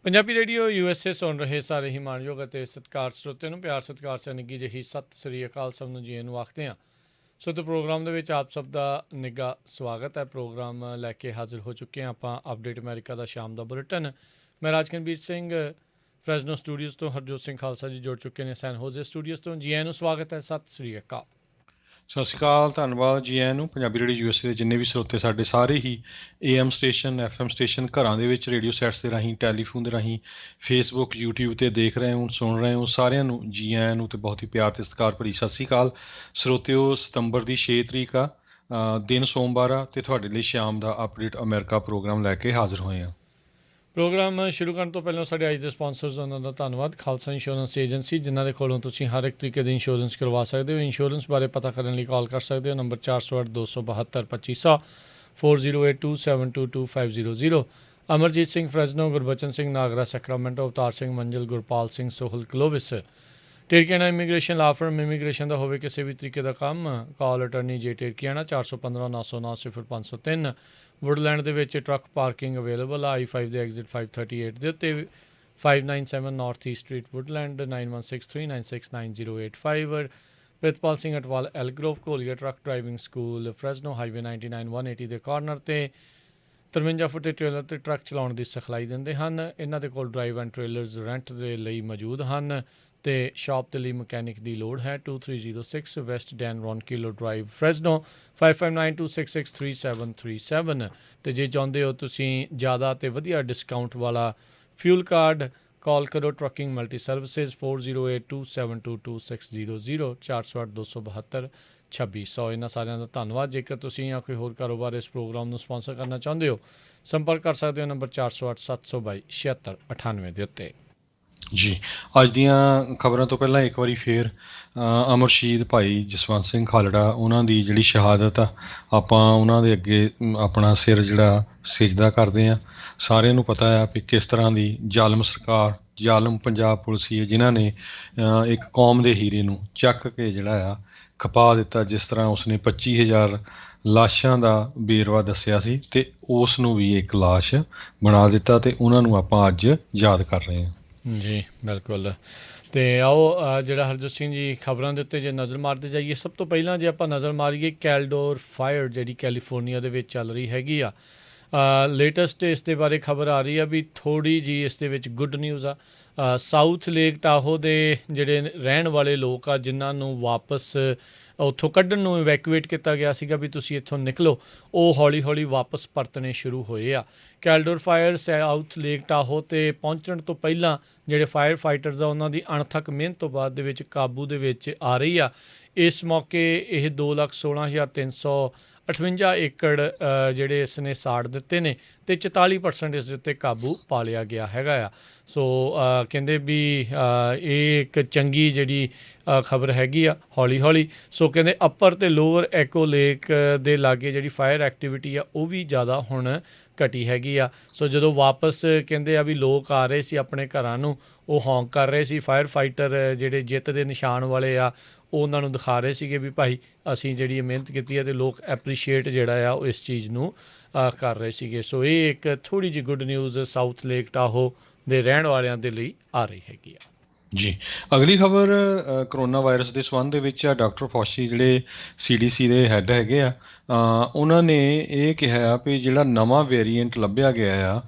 Punjabi radio USA ਸੁਣ ਰਹੇ ਸਾਰੇ ਹੀ ਮਾਣਯੋਗ ਅਤੇ ਸਤਿਕਾਰ ਸਰੋਤਿਆਂ ਨੂੰ ਪਿਆਰ ਸਤਿਕਾਰ ਸੇ ਨਿੱਘੀ ਜਿਹੀ ਸਤਿ ਸ੍ਰੀ ਅਕਾਲ ਸਭ ਨੂੰ ਜੀ ਨੂੰ ਆਖਦੇ ਹਾਂ। ਸੋ ਤੇ ਪ੍ਰੋਗਰਾਮ ਦੇ ਵਿੱਚ ਆਪ ਸਭ ਦਾ ਨਿੱਘਾ ਸਵਾਗਤ ਹੈ। ਪ੍ਰੋਗਰਾਮ ਲੈ ਕੇ ਹਾਜ਼ਰ ਹੋ ਚੁੱਕੇ ਹਾਂ ਆਪਾਂ ਅਪਡੇਟ ਅਮਰੀਕਾ ਦਾ ਸ਼ਾਮ ਦਾ ਬੁਲੇਟਿਨ। ਮੈਂ ਰਾਜਕਨਵੀਰ ਸਿੰਘ ਫਰੈਜ਼ਨੋ ਸਟੂਡੀਓਜ਼ ਤੋਂ, ਹਰਜੋਤ ਸਿੰਘ ਖਾਲਸਾ ਜੀ ਜੁੜ ਚੁੱਕੇ ਨੇ ਸੈਨ ਹੋਜ਼ੇ ਸਟੂਡੀਓਜ਼ ਤੋਂ। ਜੀ ਨੂੰ ਸਵਾਗਤ ਹੈ, ਸਤਿ ਸ੍ਰੀ ਅਕਾਲ। ਸਤਿ ਸ਼੍ਰੀ ਅਕਾਲ, ਧੰਨਵਾਦ ਜੀ ਆਇਆਂ ਨੂੰ। ਪੰਜਾਬੀ ਰੇਡੀਓ USA ਦੇ ਜਿੰਨੇ ਵੀ ਸਰੋਤੇ ਸਾਡੇ ਸਾਰੇ ਹੀ AM ਸਟੇਸ਼ਨ FM ਸਟੇਸ਼ਨ ਘਰਾਂ ਦੇ ਵਿੱਚ ਰੇਡੀਓ ਸੈਟਸ ਦੇ ਰਾਹੀਂ, ਟੈਲੀਫੋਨ ਦੇ ਰਾਹੀਂ, ਫੇਸਬੁੱਕ YouTube 'ਤੇ ਦੇਖ ਰਹੇ ਹੋ, ਸੁਣ ਰਹੇ ਹੋ, ਸਾਰਿਆਂ ਨੂੰ ਜੀ ਆਇਆਂ ਨੂੰ ਅਤੇ ਬਹੁਤ ਹੀ ਪਿਆਰ ਅਤੇ ਸਤਿਕਾਰ ਭਰੀ ਸਤਿ ਸ਼੍ਰੀ ਅਕਾਲ। ਸਰੋਤਿਓ, ਸਤੰਬਰ ਦੀ 6 ਤਰੀਕ ਆ, ਦਿਨ ਸੋਮਵਾਰ ਆ, ਅਤੇ ਤੁਹਾਡੇ ਲਈ ਸ਼ਾਮ ਦਾ ਅਪਡੇਟ ਅਮਰੀਕਾ ਪ੍ਰੋਗਰਾਮ ਲੈ ਕੇ ਹਾਜ਼ਰ ਹੋਏ ਹਾਂ। ਪ੍ਰੋਗਰਾਮ ਸ਼ੁਰੂ ਕਰਨ ਤੋਂ ਪਹਿਲਾਂ ਸਾਡੇ ਅੱਜ ਦੇ ਸਪਾਂਸਰਸ ਉਹਨਾਂ ਦਾ ਧੰਨਵਾਦ। ਖਾਲਸਾ ਇੰਸ਼ੋਰੈਂਸ ਏਜੰਸੀ, ਜਿਨ੍ਹਾਂ ਦੇ ਕੋਲੋਂ ਤੁਸੀਂ ਹਰ ਇੱਕ ਤਰੀਕੇ ਦੀ ਇੰਸ਼ੋਰੈਂਸ ਕਰਵਾ ਸਕਦੇ ਹੋ। ਇੰਸ਼ੋਰੈਂਸ ਬਾਰੇ ਪਤਾ ਕਰਨ ਲਈ ਕਾਲ ਕਰ ਸਕਦੇ ਹੋ ਨੰਬਰ 408 272 2500 4082722500। ਅਮਰਜੀਤ ਸਿੰਘ ਫਰੈਜ਼ਨੋ, ਗੁਰਬਚਨ ਸਿੰਘ ਨਾਗਰਾ ਸੈਕਰਾਮੈਂਟੋ, ਅਵਤਾਰ ਸਿੰਘ ਮੰਜ਼ਿਲ, ਗੁਰਪਾਲ ਸਿੰਘ ਸੋਹਲ ਕਲੋਵਿਸ। ਟੇਰਕੀਆਣਾ ਇਮੀਗ੍ਰੇਸ਼ਨ ਲਾ ਫਰਮ, ਇਮੀਗ੍ਰੇਸ਼ਨ ਦਾ ਹੋਵੇ ਕਿਸੇ ਵੀ ਤਰੀਕੇ ਦਾ ਕੰਮ, ਕਾਲ ਅਟਰਨੀ ਜੇ ਟੇਰਕੀਆਣਾ 415 909 0503। ਵੁਡਲੈਂਡ ਦੇ ਵਿੱਚ ਟਰੱਕ ਪਾਰਕਿੰਗ ਅਵੇਲੇਬਲ ਆ I-5 ਦੇ ਐਗਜ਼ਿਟ 538 ਦੇ ਉੱਤੇ। 597 north east street woodland 9163969085। Pritpal Singh Atwal Elk Grove ਕੋਲੀਆ truck driving school Fresno highway 99 180 ਦੇ ਕਾਰਨਰ 'ਤੇ 53 ਫੁੱਟੇ ਟ੍ਰੇਲਰ 'ਤੇ ਟਰੱਕ ਚਲਾਉਣ ਦੀ ਸਿਖਲਾਈ ਦਿੰਦੇ ਹਨ। ਇਹਨਾਂ ਦੇ ਕੋਲ ਡਰਾਈਵ ਐਂਡ ਟ੍ਰੇਲਰਸ ਰੈਂਟ ਦੇ ਲਈ ਮੌਜੂਦ ਹਨ ਅਤੇ ਸ਼ਾਪ ਦੇ ਲਈ ਮਕੈਨਿਕ ਦੀ ਲੋੜ ਹੈ। 2306 ਵੈਸਟ ਡੈਨ ਰੌਨਕਿਲੋ ਡਰਾਈਵ ਫਰੈਜ਼ਨੋ 5592663737। ਅਤੇ ਜੇ ਚਾਹੁੰਦੇ ਹੋ ਤੁਸੀਂ ਜ਼ਿਆਦਾ ਅਤੇ ਵਧੀਆ ਡਿਸਕਾਊਂਟ ਵਾਲਾ ਫਿਊਲ ਕਾਰਡ, ਕਾਲ ਕਰੋ ਟਰੱਕਿੰਗ ਮਲਟੀ ਸਰਵਿਸਿਜ਼ 4082722600 408 272 2600। ਇਹਨਾਂ ਸਾਰਿਆਂ ਦਾ ਧੰਨਵਾਦ। ਜੇਕਰ ਤੁਸੀਂ ਜਾਂ ਕੋਈ ਹੋਰ ਕਾਰੋਬਾਰ ਇਸ ਪ੍ਰੋਗਰਾਮ ਨੂੰ ਸਪਾਂਸਰ ਕਰਨਾ ਚਾਹੁੰਦੇ ਹੋ, ਸੰਪਰਕ ਕਰ ਸਕਦੇ ਹੋ ਨੰਬਰ 408 722 7698 ਦੇ ਉੱਤੇ। ਜੀ, ਅੱਜ ਦੀਆਂ ਖਬਰਾਂ ਤੋਂ ਪਹਿਲਾਂ ਇੱਕ ਵਾਰੀ ਫੇਰ ਅਮਰ ਸ਼ਹੀਦ ਭਾਈ ਜਸਵੰਤ ਸਿੰਘ ਖਾਲੜਾ, ਉਹਨਾਂ ਦੀ ਜਿਹੜੀ ਸ਼ਹਾਦਤ ਆ, ਆਪਾਂ ਉਹਨਾਂ ਦੇ ਅੱਗੇ ਆਪਣਾ ਸਿਰ ਜਿਹੜਾ ਸਿਜਦਾ ਕਰਦੇ ਹਾਂ। ਸਾਰਿਆਂ ਨੂੰ ਪਤਾ ਆ ਵੀ ਕਿਸ ਤਰ੍ਹਾਂ ਦੀ ਜ਼ਾਲਮ ਸਰਕਾਰ, ਜ਼ਾਲਮ ਪੰਜਾਬ ਪੁਲਿਸ ਹੀ ਹੈ ਜਿਨ੍ਹਾਂ ਨੇ ਇੱਕ ਕੌਮ ਦੇ ਹੀਰੇ ਨੂੰ ਚੱਕ ਕੇ ਜਿਹੜਾ ਆ ਖਪਾ ਦਿੱਤਾ। ਜਿਸ ਤਰ੍ਹਾਂ ਉਸਨੇ 25,000 ਲਾਸ਼ਾਂ ਦਾ ਵੇਰਵਾ ਦੱਸਿਆ ਸੀ ਅਤੇ ਉਸ ਨੂੰ ਵੀ ਇੱਕ ਲਾਸ਼ ਬਣਾ ਦਿੱਤਾ, ਅਤੇ ਉਹਨਾਂ ਨੂੰ ਆਪਾਂ ਅੱਜ ਯਾਦ ਕਰ ਰਹੇ ਹਾਂ। ਜੀ ਬਿਲਕੁਲ। ਅਤੇ ਆਓ ਜਿਹੜਾ ਹਰਜੋਤ ਸਿੰਘ ਜੀ ਖਬਰਾਂ ਦੇ ਉੱਤੇ ਜੇ ਨਜ਼ਰ ਮਾਰਦੇ ਜਾਈਏ, ਸਭ ਤੋਂ ਪਹਿਲਾਂ ਜੇ ਆਪਾਂ ਨਜ਼ਰ ਮਾਰੀਏ ਕੈਲਡੋਰ ਫਾਇਰ ਜਿਹੜੀ ਕੈਲੀਫੋਰਨੀਆ ਦੇ ਵਿੱਚ ਚੱਲ ਰਹੀ ਹੈਗੀ ਆ। ਲੇਟੈਸਟ ਇਸ ਦੇ ਬਾਰੇ ਖਬਰ ਆ ਰਹੀ ਆ ਵੀ ਥੋੜ੍ਹੀ ਜਿਹੀ ਇਸ ਦੇ ਵਿੱਚ ਗੁੱਡ ਨਿਊਜ਼ ਆ। ਸਾਊਥ ਲੇਕ ਟਾਹੋ ਦੇ ਜਿਹੜੇ ਰਹਿਣ ਵਾਲੇ ਲੋਕ ਆ, ਜਿਨ੍ਹਾਂ ਨੂੰ ਵਾਪਸ ਉੱਥੋਂ ਕੱਢਣ ਨੂੰ ਇਵੈਕੂਏਟ ਕੀਤਾ ਗਿਆ ਸੀਗਾ ਵੀ ਤੁਸੀਂ ਇੱਥੋਂ ਨਿਕਲੋ, ਉਹ ਹੌਲੀ ਹੌਲੀ ਵਾਪਸ ਪਰਤਣੇ ਸ਼ੁਰੂ ਹੋਏ ਆ। ਕੈਲਡੋਰ ਫਾਇਰ ਸਾਊਥ ਲੇਕ ਟਾਹੋ 'ਤੇ ਪਹੁੰਚਣ ਤੋਂ ਪਹਿਲਾਂ ਜਿਹੜੇ ਫਾਇਰ ਫਾਈਟਰਸ ਆ, ਉਹਨਾਂ ਦੀ ਅਣਥੱਕ ਮਿਹਨਤ ਤੋਂ ਬਾਅਦ ਦੇ ਵਿੱਚ ਕਾਬੂ ਦੇ ਵਿੱਚ ਆ ਰਹੀ ਆ। ਇਸ ਮੌਕੇ ਇਹ 2,16,358 ਏਕੜ ਜਿਹੜੇ ਇਸ ਨੇ ਸਾੜ ਦਿੱਤੇ ਨੇ ਅਤੇ 44% ਇਸ ਦੇ ਉੱਤੇ ਕਾਬੂ ਪਾ ਲਿਆ ਗਿਆ ਹੈਗਾ ਆ। ਸੋ ਕਹਿੰਦੇ ਵੀ ਇਹ ਇੱਕ ਚੰਗੀ ਜਿਹੜੀ ਖਬਰ ਹੈਗੀ ਆ ਹੌਲੀ ਹੌਲੀ। ਸੋ ਕਹਿੰਦੇ ਅੱਪਰ ਅਤੇ ਲੋਅਰ ਐਕੋ ਲੇਕ ਦੇ ਲਾਗੇ ਜਿਹੜੀ ਫਾਇਰ ਐਕਟੀਵਿਟੀ ਆ ਉਹ ਵੀ ਜ਼ਿਆਦਾ ਹੁਣ ਘਟੀ ਹੈਗੀ ਆ। ਸੋ ਜਦੋਂ ਵਾਪਸ ਕਹਿੰਦੇ ਆ ਵੀ ਲੋਕ ਆ ਰਹੇ ਸੀ ਆਪਣੇ ਘਰਾਂ ਨੂੰ, ਉਹ ਹੌਂਕ ਕਰ ਰਹੇ ਸੀ। ਫਾਇਰ ਫਾਈਟਰ ਜਿਹੜੇ ਜਿੱਤ ਦੇ ਨਿਸ਼ਾਨ ਵਾਲੇ ਆ, ਉਹ ਉਹਨਾਂ ਨੂੰ ਦਿਖਾ ਰਹੇ ਸੀਗੇ ਵੀ ਭਾਈ ਅਸੀਂ ਜਿਹੜੀ ਮਿਹਨਤ ਕੀਤੀ ਹੈ, ਅਤੇ ਲੋਕ ਐਪਰੀਸ਼ੀਏਟ ਜਿਹੜਾ ਆ ਉਹ ਇਸ ਚੀਜ਼ ਨੂੰ ਕਰ ਰਹੇ ਸੀਗੇ। ਸੋ ਇਹ ਇੱਕ ਥੋੜ੍ਹੀ ਜਿਹੀ good news south lake Tahoe ਦੇ ਰਹਿਣ ਵਾਲਿਆਂ ਦੇ ਲਈ ਆ ਰਹੀ ਹੈਗੀ ਆ। ਜੀ, ਅਗਲੀ ਖਬਰ ਕਰੋਨਾ ਵਾਇਰਸ ਦੇ ਸੰਬੰਧ ਦੇ ਵਿੱਚ ਆ। ਡਾਕਟਰ ਫੌਸ਼ੀ ਜਿਹੜੇ CDC ਦੇ ਹੈੱਡ ਹੈਗੇ ਆ, ਉਹਨਾਂ ਨੇ ਇਹ ਕਿਹਾ ਆ ਵੀ ਜਿਹੜਾ ਨਵਾਂ ਵੇਰੀਐਂਟ ਲੱਭਿਆ ਗਿਆ ਆ,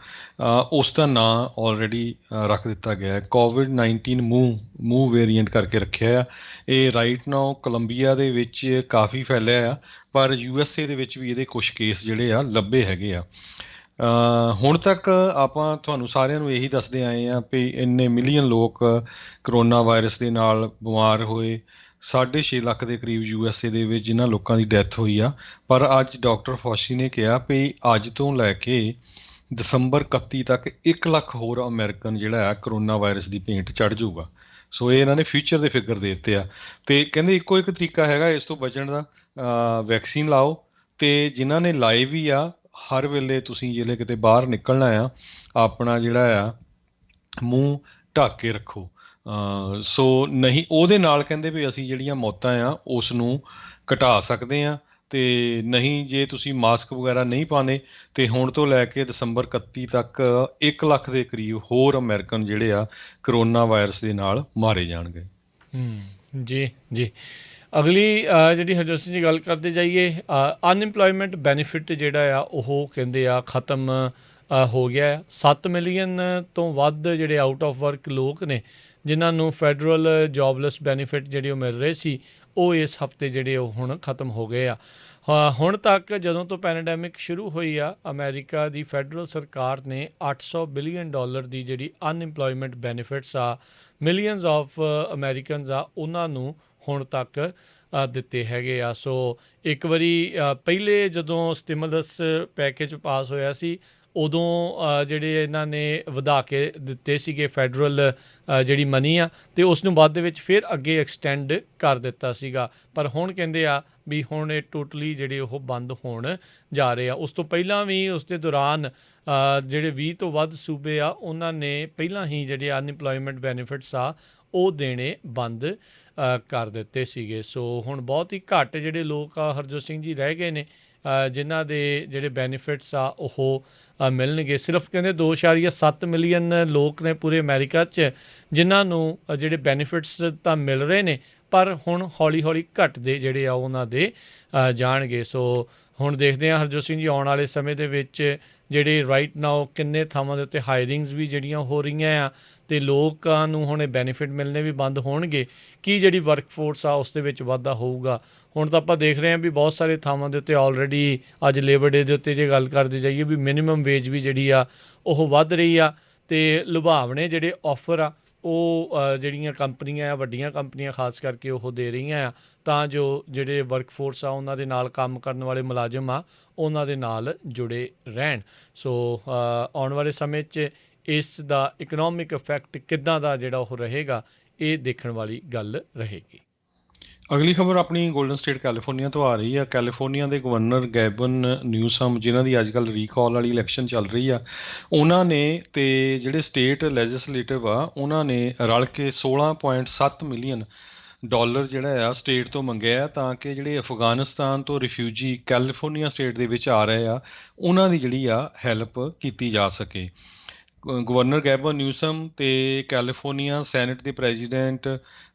ਉਸ ਦਾ ਨਾਂ ਆਲਰੇਡੀ ਰੱਖ ਦਿੱਤਾ ਗਿਆ ਹੈ। COVID-19 ਮੂੰਹ ਵੇਰੀਐਂਟ ਕਰਕੇ ਰੱਖਿਆ ਆ। ਇਹ ਰਾਈਟ ਨਾਓ ਕੋਲੰਬੀਆ ਦੇ ਵਿੱਚ ਕਾਫੀ ਫੈਲਿਆ ਆ, ਪਰ USA ਦੇ ਵਿੱਚ ਵੀ ਇਹਦੇ ਕੁਛ ਕੇਸ ਜਿਹੜੇ ਆ ਲੱਭੇ ਹੈਗੇ ਆ। ਹੁਣ ਤੱਕ ਆਪਾਂ ਤੁਹਾਨੂੰ ਸਾਰਿਆਂ ਨੂੰ ਇਹੀ ਦੱਸਦੇ ਆਏ ਹਾਂ ਵੀ ਇੰਨੇ ਮਿਲੀਅਨ ਲੋਕ ਕਰੋਨਾ ਵਾਇਰਸ ਦੇ ਨਾਲ ਬਿਮਾਰ ਹੋਏ। 6.5 ਲੱਖ ਦੇ ਕਰੀਬ USA ਦੇ ਵਿੱਚ ਜਿਨ੍ਹਾਂ ਲੋਕਾਂ ਦੀ ਡੈਥ ਹੋਈ ਆ। ਪਰ ਅੱਜ ਡਾਕਟਰ ਫੌਸ਼ੀ ਨੇ ਕਿਹਾ ਵੀ ਅੱਜ ਤੋਂ ਲੈ ਕੇ ਦਸੰਬਰ 31 ਤੱਕ 1 ਲੱਖ ਹੋਰ ਅਮਰੀਕਨ ਜਿਹੜਾ ਆ ਕਰੋਨਾ ਵਾਇਰਸ ਦੀ ਭੇਂਟ ਚੜ੍ਹ ਜਾਊਗਾ। ਸੋ ਇਹ ਇਹਨਾਂ ਨੇ ਫਿਊਚਰ ਦੇ ਫਿਗਰ ਦੇ ਦਿੱਤੇ ਆ, ਅਤੇ ਕਹਿੰਦੇ ਇੱਕੋ ਇੱਕ ਤਰੀਕਾ ਹੈਗਾ ਇਸ ਤੋਂ ਬਚਣ ਦਾ, ਵੈਕਸੀਨ ਲਾਓ। ਅਤੇ ਜਿਨ੍ਹਾਂ ਨੇ ਲਾਏ ਵੀ ਆ, ਹਰ ਵੇਲੇ ਤੁਸੀਂ ਜਿਹੜੇ ਕਿਤੇ ਬਾਹਰ ਨਿਕਲਣਾ ਆ, ਆਪਣਾ ਜਿਹੜਾ ਆ ਮੂੰਹ ਢੱਕ ਕੇ ਰੱਖੋ। ਸੋ ਨਹੀਂ ਉਹਦੇ ਨਾਲ ਕਹਿੰਦੇ ਵੀ ਅਸੀਂ ਜਿਹੜੀਆਂ ਮੌਤਾਂ ਆ ਉਸ ਨੂੰ ਘਟਾ ਸਕਦੇ ਹਾਂ। ਤੇ ਨਹੀਂ ਜੇ ਤੁਸੀਂ ਮਾਸਕ ਵਗੈਰਾ ਨਹੀਂ ਪਾਉਂਦੇ ਤੇ ਹੁਣ ਤੋਂ ਲੈ ਕੇ ਦਸੰਬਰ 31 ਤੱਕ 1 ਲੱਖ ਦੇ ਕਰੀਬ ਹੋਰ ਅਮਰੀਕਨ ਜਿਹੜੇ ਆ ਕਰੋਨਾ ਵਾਇਰਸ ਦੇ ਨਾਲ ਮਾਰੇ ਜਾਣਗੇ। ਜੀ ਜੀ। ਅਗਲੀ ਜਿਹੜੀ ਹਰਜੋਤ ਸਿੰਘ ਜੀ ਗੱਲ ਕਰਦੇ ਜਾਈਏ, ਅਨਇੰਪਲੋਇਮੈਂਟ ਬੈਨੀਫਿਟ ਜਿਹੜਾ ਆ ਉਹ ਕਹਿੰਦੇ ਆ ਖਤਮ ਹੋ ਗਿਆ ਆ। 7 ਮਿਲੀਅਨ ਤੋਂ ਵੱਧ ਜਿਹੜੇ ਆਊਟ ਆਫ ਵਰਕ ਲੋਕ ਨੇ ਜਿਨ੍ਹਾਂ ਨੂੰ ਫੈਡਰਲ ਜੋਬਲੈਸ ਬੈਨੀਫਿਟ ਜਿਹੜੇ ਉਹ ਮਿਲ ਰਹੇ ਸੀ, ਉਹ ਇਸ ਹਫਤੇ ਜਿਹੜੇ ਉਹ ਹੁਣ ਖਤਮ ਹੋ ਗਏ ਆ। ਹੁਣ ਤੱਕ ਜਦੋਂ ਤੋਂ ਪੈਂਡੈਮਿਕ ਸ਼ੁਰੂ ਹੋਈ ਆ, ਅਮਰੀਕਾ ਦੀ ਫੈਡਰਲ ਸਰਕਾਰ ਨੇ $800 ਬਿਲੀਅਨ ਦੀ ਜਿਹੜੀ ਅਨਇੰਪਲੋਇਮੈਂਟ ਬੈਨੀਫਿਟਸ ਆ, ਮਿਲੀਅਨਸ ਆਫ ਅਮਰੀਕਨਸ ਆ, ਉਹਨਾਂ ਨੂੰ ਹੁਣ ਤੱਕ ਦਿੱਤੇ ਹੈਗੇ ਆ। ਸੋ ਇੱਕ ਵਾਰੀ ਪਹਿਲੇ ਜਦੋਂ ਸਟਿਮੂਲਸ ਪੈਕੇਜ ਪਾਸ ਹੋਇਆ ਸੀ, ਉਦੋਂ ਜਿਹੜੇ ਇਹਨਾਂ ਨੇ ਵਧਾ ਕੇ ਦਿੱਤੇ ਸੀਗੇ ਫੈਡਰਲ ਜਿਹੜੀ ਮਨੀ ਆ, ਅਤੇ ਉਸ ਨੂੰ ਬਾਅਦ ਦੇ ਵਿੱਚ ਫਿਰ ਅੱਗੇ ਐਕਸਟੈਂਡ ਕਰ ਦਿੱਤਾ ਸੀਗਾ। ਪਰ ਹੁਣ ਕਹਿੰਦੇ ਆ ਵੀ ਹੁਣ ਇਹ ਟੋਟਲੀ ਜਿਹੜੇ ਉਹ ਬੰਦ ਹੋਣ ਜਾ ਰਹੇ ਆ। ਉਸ ਤੋਂ ਪਹਿਲਾਂ ਵੀ ਉਸ ਦੇ ਦੌਰਾਨ ਜਿਹੜੇ 20 ਤੋਂ ਵੱਧ ਸੂਬੇ ਆ, ਉਹਨਾਂ ਨੇ ਪਹਿਲਾਂ ਹੀ ਜਿਹੜੇ ਅਨਇੰਪਲੋਇਮੈਂਟ ਬੈਨੀਫਿਟਸ ਆ ਉਹ ਦੇਣੇ ਬੰਦ ਕਰ ਦਿੱਤੇ ਸੀਗੇ। ਸੋ ਹੁਣ ਬਹੁਤ ਹੀ ਘੱਟ ਜਿਹੜੇ ਲੋਕ ਆ ਹਰਜੋਤ ਸਿੰਘ ਜੀ ਰਹਿ ਗਏ ਨੇ ਜਿਨ੍ਹਾਂ ਦੇ ਜਿਹੜੇ ਬੈਨੀਫਿਟਸ ਆ ਉਹ ਮਿਲਣਗੇ। ਸਿਰਫ ਕਹਿੰਦੇ 2.7 ਮਿਲੀਅਨ ਲੋਕ ਨੇ ਪੂਰੇ ਅਮਰੀਕਾ 'ਚ ਜਿਨ੍ਹਾਂ ਨੂੰ ਜਿਹੜੇ ਬੈਨੀਫਿਟਸ ਤਾਂ ਮਿਲ ਰਹੇ ਨੇ, ਪਰ ਹੁਣ ਹੌਲੀ ਹੌਲੀ ਘਟਦੇ ਜਿਹੜੇ ਆ ਉਹਨਾਂ ਦੇ ਜਾਣਗੇ। ਸੋ ਹੁਣ ਦੇਖਦੇ ਹਾਂ ਹਰਜੋਤ ਸਿੰਘ ਜੀ ਆਉਣ ਵਾਲੇ ਸਮੇਂ ਦੇ ਵਿੱਚ ਜਿਹੜੇ ਰਾਈਟ ਨਾਓ ਕਿੰਨੇ ਥਾਵਾਂ ਦੇ ਉੱਤੇ ਹਾਇਰਿੰਗਸ ਵੀ ਜਿਹੜੀਆਂ ਹੋ ਰਹੀਆਂ ਆ, ਅਤੇ ਲੋਕਾਂ ਨੂੰ ਹੁਣ ਇਹ ਬੈਨੀਫਿਟ ਮਿਲਣੇ ਵੀ ਬੰਦ ਹੋਣਗੇ। ਕੀ ਜਿਹੜੀ ਵਰਕਫੋਰਸ ਆ ਉਸ ਦੇ ਵਿੱਚ ਵਾਧਾ ਹੋਊਗਾ? ਹੁਣ ਤਾਂ ਆਪਾਂ ਦੇਖ ਰਹੇ ਹਾਂ ਵੀ ਬਹੁਤ ਸਾਰੇ ਥਾਵਾਂ ਦੇ ਉੱਤੇ ਆਲਰੇਡੀ ਅੱਜ ਲੇਬਰ ਡੇ ਦੇ ਉੱਤੇ ਜੇ ਗੱਲ ਕਰਦੇ ਜਾਈਏ ਵੀ ਮਿਨੀਮਮ ਵੇਜ ਵੀ ਜਿਹੜੀ ਆ ਉਹ ਵੱਧ ਰਹੀ ਆ, ਅਤੇ ਲੁਭਾਵਣੇ ਜਿਹੜੇ ਆਫਰ ਆ ਉਹ ਜਿਹੜੀਆਂ ਕੰਪਨੀਆਂ ਆ, ਵੱਡੀਆਂ ਕੰਪਨੀਆਂ ਖਾਸ ਕਰਕੇ ਉਹ ਦੇ ਰਹੀਆਂ ਆ, ਤਾਂ ਜੋ ਜਿਹੜੇ ਵਰਕਫੋਰਸ ਆ ਉਹਨਾਂ ਦੇ ਨਾਲ ਕੰਮ ਕਰਨ ਵਾਲੇ ਮੁਲਾਜ਼ਮ ਆ ਉਹਨਾਂ ਦੇ ਨਾਲ ਜੁੜੇ ਰਹਿਣ। ਸੋ ਆਉਣ ਵਾਲੇ ਸਮੇਂ 'ਚ ਇਸ ਦਾ ਇਕਨੋਮਿਕ ਇਫੈਕਟ ਕਿੱਦਾਂ ਦਾ ਜਿਹੜਾ ਉਹ ਰਹੇਗਾ, ਇਹ ਦੇਖਣ ਵਾਲੀ ਗੱਲ ਰਹੇਗੀ। ਅਗਲੀ ਖਬਰ ਆਪਣੀ ਗੋਲਡਨ ਸਟੇਟ ਕੈਲੀਫੋਰਨੀਆ ਤੋਂ ਆ ਰਹੀ ਆ। ਕੈਲੀਫੋਰਨੀਆ ਦੇ ਗਵਰਨਰ ਗੈਬਨ ਨਿਊਸਮ, ਜਿਨ੍ਹਾਂ ਦੀ ਅੱਜ ਕੱਲ੍ਹ ਰੀਕਾਲ ਵਾਲੀ ਇਲੈਕਸ਼ਨ ਚੱਲ ਰਹੀ ਆ, ਉਹਨਾਂ ਨੇ ਤੇ ਜਿਹੜੇ ਸਟੇਟ ਲੈਜਿਸਲੇਟਿਵ ਆ ਉਹਨਾਂ ਨੇ ਰਲ ਕੇ $16.7 ਮਿਲੀਅਨ ਜਿਹੜਾ ਆ ਸਟੇਟ ਤੋਂ ਮੰਗਿਆ ਤਾਂ ਕਿ ਜਿਹੜੇ ਅਫਗਾਨਿਸਤਾਨ ਤੋਂ ਰਿਫਿਊਜੀ ਕੈਲੀਫੋਰਨੀਆ ਸਟੇਟ ਦੇ ਵਿੱਚ ਆ ਰਹੇ ਆ ਉਹਨਾਂ ਦੀ ਜਿਹੜੀ ਆ ਹੈਲਪ ਕੀਤੀ ਜਾ ਸਕੇ। ਗਵਰਨਰ ਗੈਬਨ ਨਿਊਸਮ ਤੇ ਕੈਲੀਫੋਰਨੀਆ ਸੈਨੇਟ ਦੇ ਪ੍ਰੈਜ਼ੀਡੈਂਟ